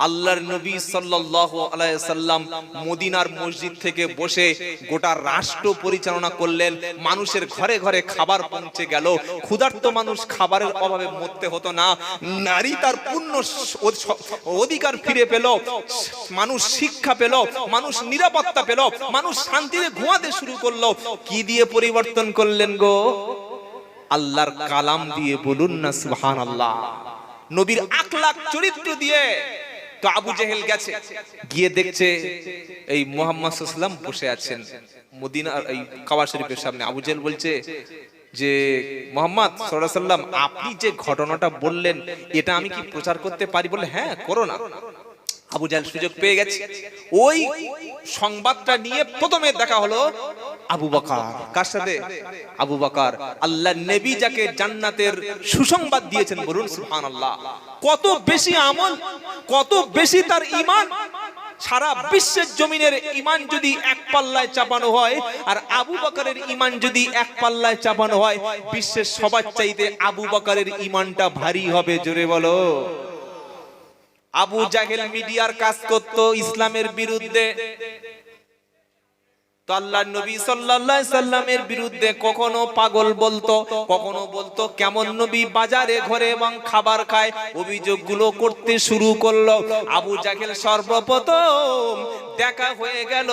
আল্লাহর নবী সাল্লাল্লাহু আলাইহি সাল্লাম মদিনার মসজিদ থেকে বসে গোটা রাষ্ট্র পরিচালনা করলেন। মানুষের ঘরে ঘরে খাবার পৌঁছে গেল, ক্ষুধার্ত মানুষ খাবারের অভাবে মরতে হতো না। নারী তার পূর্ণ অধিকার ফিরে পেল, মানুষ শিক্ষা পেল, মানুষ নিরাপত্তা পেল, মানুষ শান্তিতে ঘুমাতে শুরু করলো। কি দিয়ে পরিবর্তন করলেন গো? আল্লাহর কালাম দিয়ে। বলুন না সুবহানাল্লাহ। নবীর আখলাক চরিত্র দিয়ে। তো আবু জেহেল গেছে, গিয়ে দেখছে এই মুহাম্মদ সাল্লাল্লাহু আলাইহি ওয়াসাল্লাম বসে আছেন মদিনার এই কাবা শরীফের সামনে। আবু জেহেল বলছে যে মুহাম্মদ সাল্লাল্লাহু আলাইহি ওয়াসাল্লাম, আপনি যে ঘটনাটা বললেন এটা আমি কি প্রচার করতে পারি? বলে হ্যাঁ, করো না। আবু জেহেল সুযোগ পেয়ে গেছে। ওই সংবাদটা নিয়ে প্রথমে দেখা হলো আবু বকর। কার সাথে? আবু বকর, আল্লাহর নবী যাকে জান্নাতের সুসংবাদ দিয়েছেন। বলুন সুবহানাল্লাহ। কত বেশি আমল, কত বেশি তার ঈমান। সারা বিশ্বের জমিনের ঈমান যদি এক পাল্লায় চাপানো হয়, আর আবু বকরের ঈমান যদি এক পাল্লায় চাপানো হয়, বিশ্বের সবার চাইতে আবু বকরের ঈমানটা ভারী হবে। জোরে বলো। আবু জাহেল মিডিয়ার কাজ করত ইসলামের বিরুদ্ধে। তো আল্লাহর নবী সাল্লাল্লাহু আলাইহি সাল্লামের বিরুদ্ধে কখনো পাগল বলতো, কখনো বলতো কেমন নবী বাজারে ঘরে এবং খাবার খায়। অভিযোগগুলো করতে শুরু করলো। আবু জাহেল সর্বপ্রথম দেখা হয়ে গেল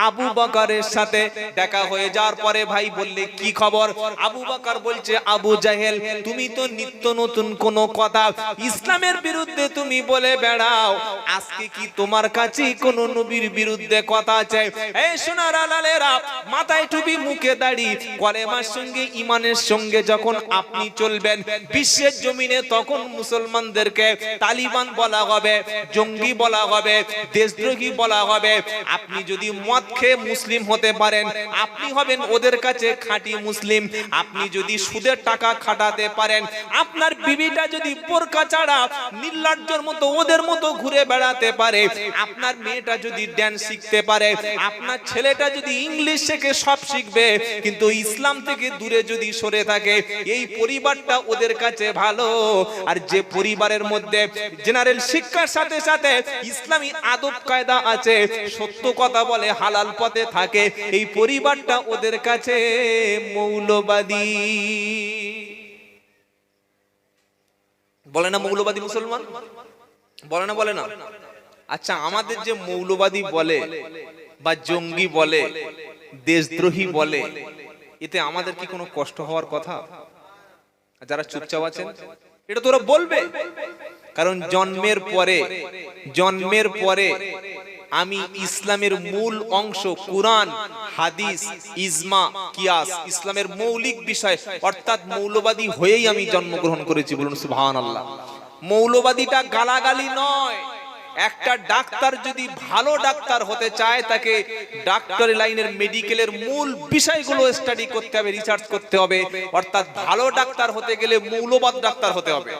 আবু বকরের সাথে। দেখা হয়ে যাওয়ার পরে ভাই বললে কি খবর? আবু বকর বলছে, আবু জাহেল, তুমি তো নিত্য নতুন কোন কথা ইসলামের বিরুদ্ধে তুমি বলে বেড়াও, আজকে কি তোমার কাছে কোন নবীর বিরুদ্ধে কথা আছে? এই সোনার আলালেরা, মাথায় টুপি, মুখে দাড়ি, কলেমার সঙ্গে ঈমানের সঙ্গে যখন আপনি চলবেন বিশ্বের জমিনে, তখন মুসলমানদেরকে তালিবান বলা হবে, জঙ্গি বলা হবে, দেশদ্রোহী বলা হবে। আপনি যদি মত খেয়ে মুসলিম হতে পারেন, আপনি হবেন ওদের কাছে খাঁটি মুসলিম। আপনি যদি সুদের টাকা খাটাতে পারেন, আপনার বিবিটা যদি বোরকা ছাড়া নির্লজ্জের মতো ওদের মতো ঘুরে বেড়াতে পারে, আপনার মেয়েটা যদি ড্যান্স শিখতে পারে, আপনার ছেলেটা যদি ইংলিশ শেখে, সব শিখবে, কিন্তু ইসলাম থেকে দূরে যদি সরে থাকে, এই পরিবারটা ওদের কাছে ভালো। আর যে পরিবারের মধ্যে জেনারেল শিক্ষার সাথে সাথে ইসলামী আদব কায়দা আছে, সত্য কথা বলে, হালাল পথে থাকে, এই পরিবারটা ওদের কাছে মৌলবাদী। বলে না মৌলবাদী মুসলমান? বলে না? বলে না? আচ্ছা, আমাদের যে মৌলবাদী বলে বা জঙ্গি বলে, দেশদ্রোহী বলে, এতে আমাদের কি কোনো কষ্ট হওয়ার কথা? যারা চুপচাপ আছেন, এটা তোরা বলবে, কারণ জন্মের পরে আমি ইসলামের মূল অংশ কুরআন, হাদিস, ইজমা, কিয়াস, ইসলামের মৌলিক বিষয় অর্থাৎ মৌলবাদী হয়েই আমি জন্মগ্রহণ করেছি। বলুন সুবহানাল্লাহ। মৌলবাদীটা গালাগালি নয়। একটা ডাক্তার যদি ভালো ডাক্তার হতে চায়, তাকে ডাক্তারি লাইনের মেডিকেলের মূল বিষয়গুলো স্টাডি করতে হবে, রিসার্চ করতে হবে। অর্থাৎ ভালো ডাক্তার হতে গেলে মৌলবাদ ডাক্তার হতে হবে।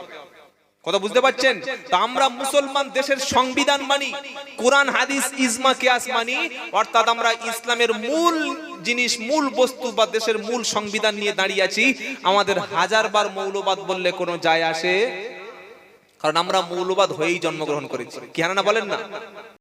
কথা বুঝতে পারছেন? তো আমরা মুসলমান দেশের সংবিধান মানি, কোরআন, হাদিস, ইজমা, কিয়াস মানি, অর্থাৎ আমরা ইসলামের মূল জিনিস, মূল বস্তু বা দেশের মূল সংবিধান নিয়ে দাঁড়িয়ে আছি। আমাদের হাজারবার মৌলবাদ বললে কোনো যায় আসে, কারণ আমরা মৌলবাদ হয়েই জন্মগ্রহণ করেছি। কি হ্যাঁ না বলেন না?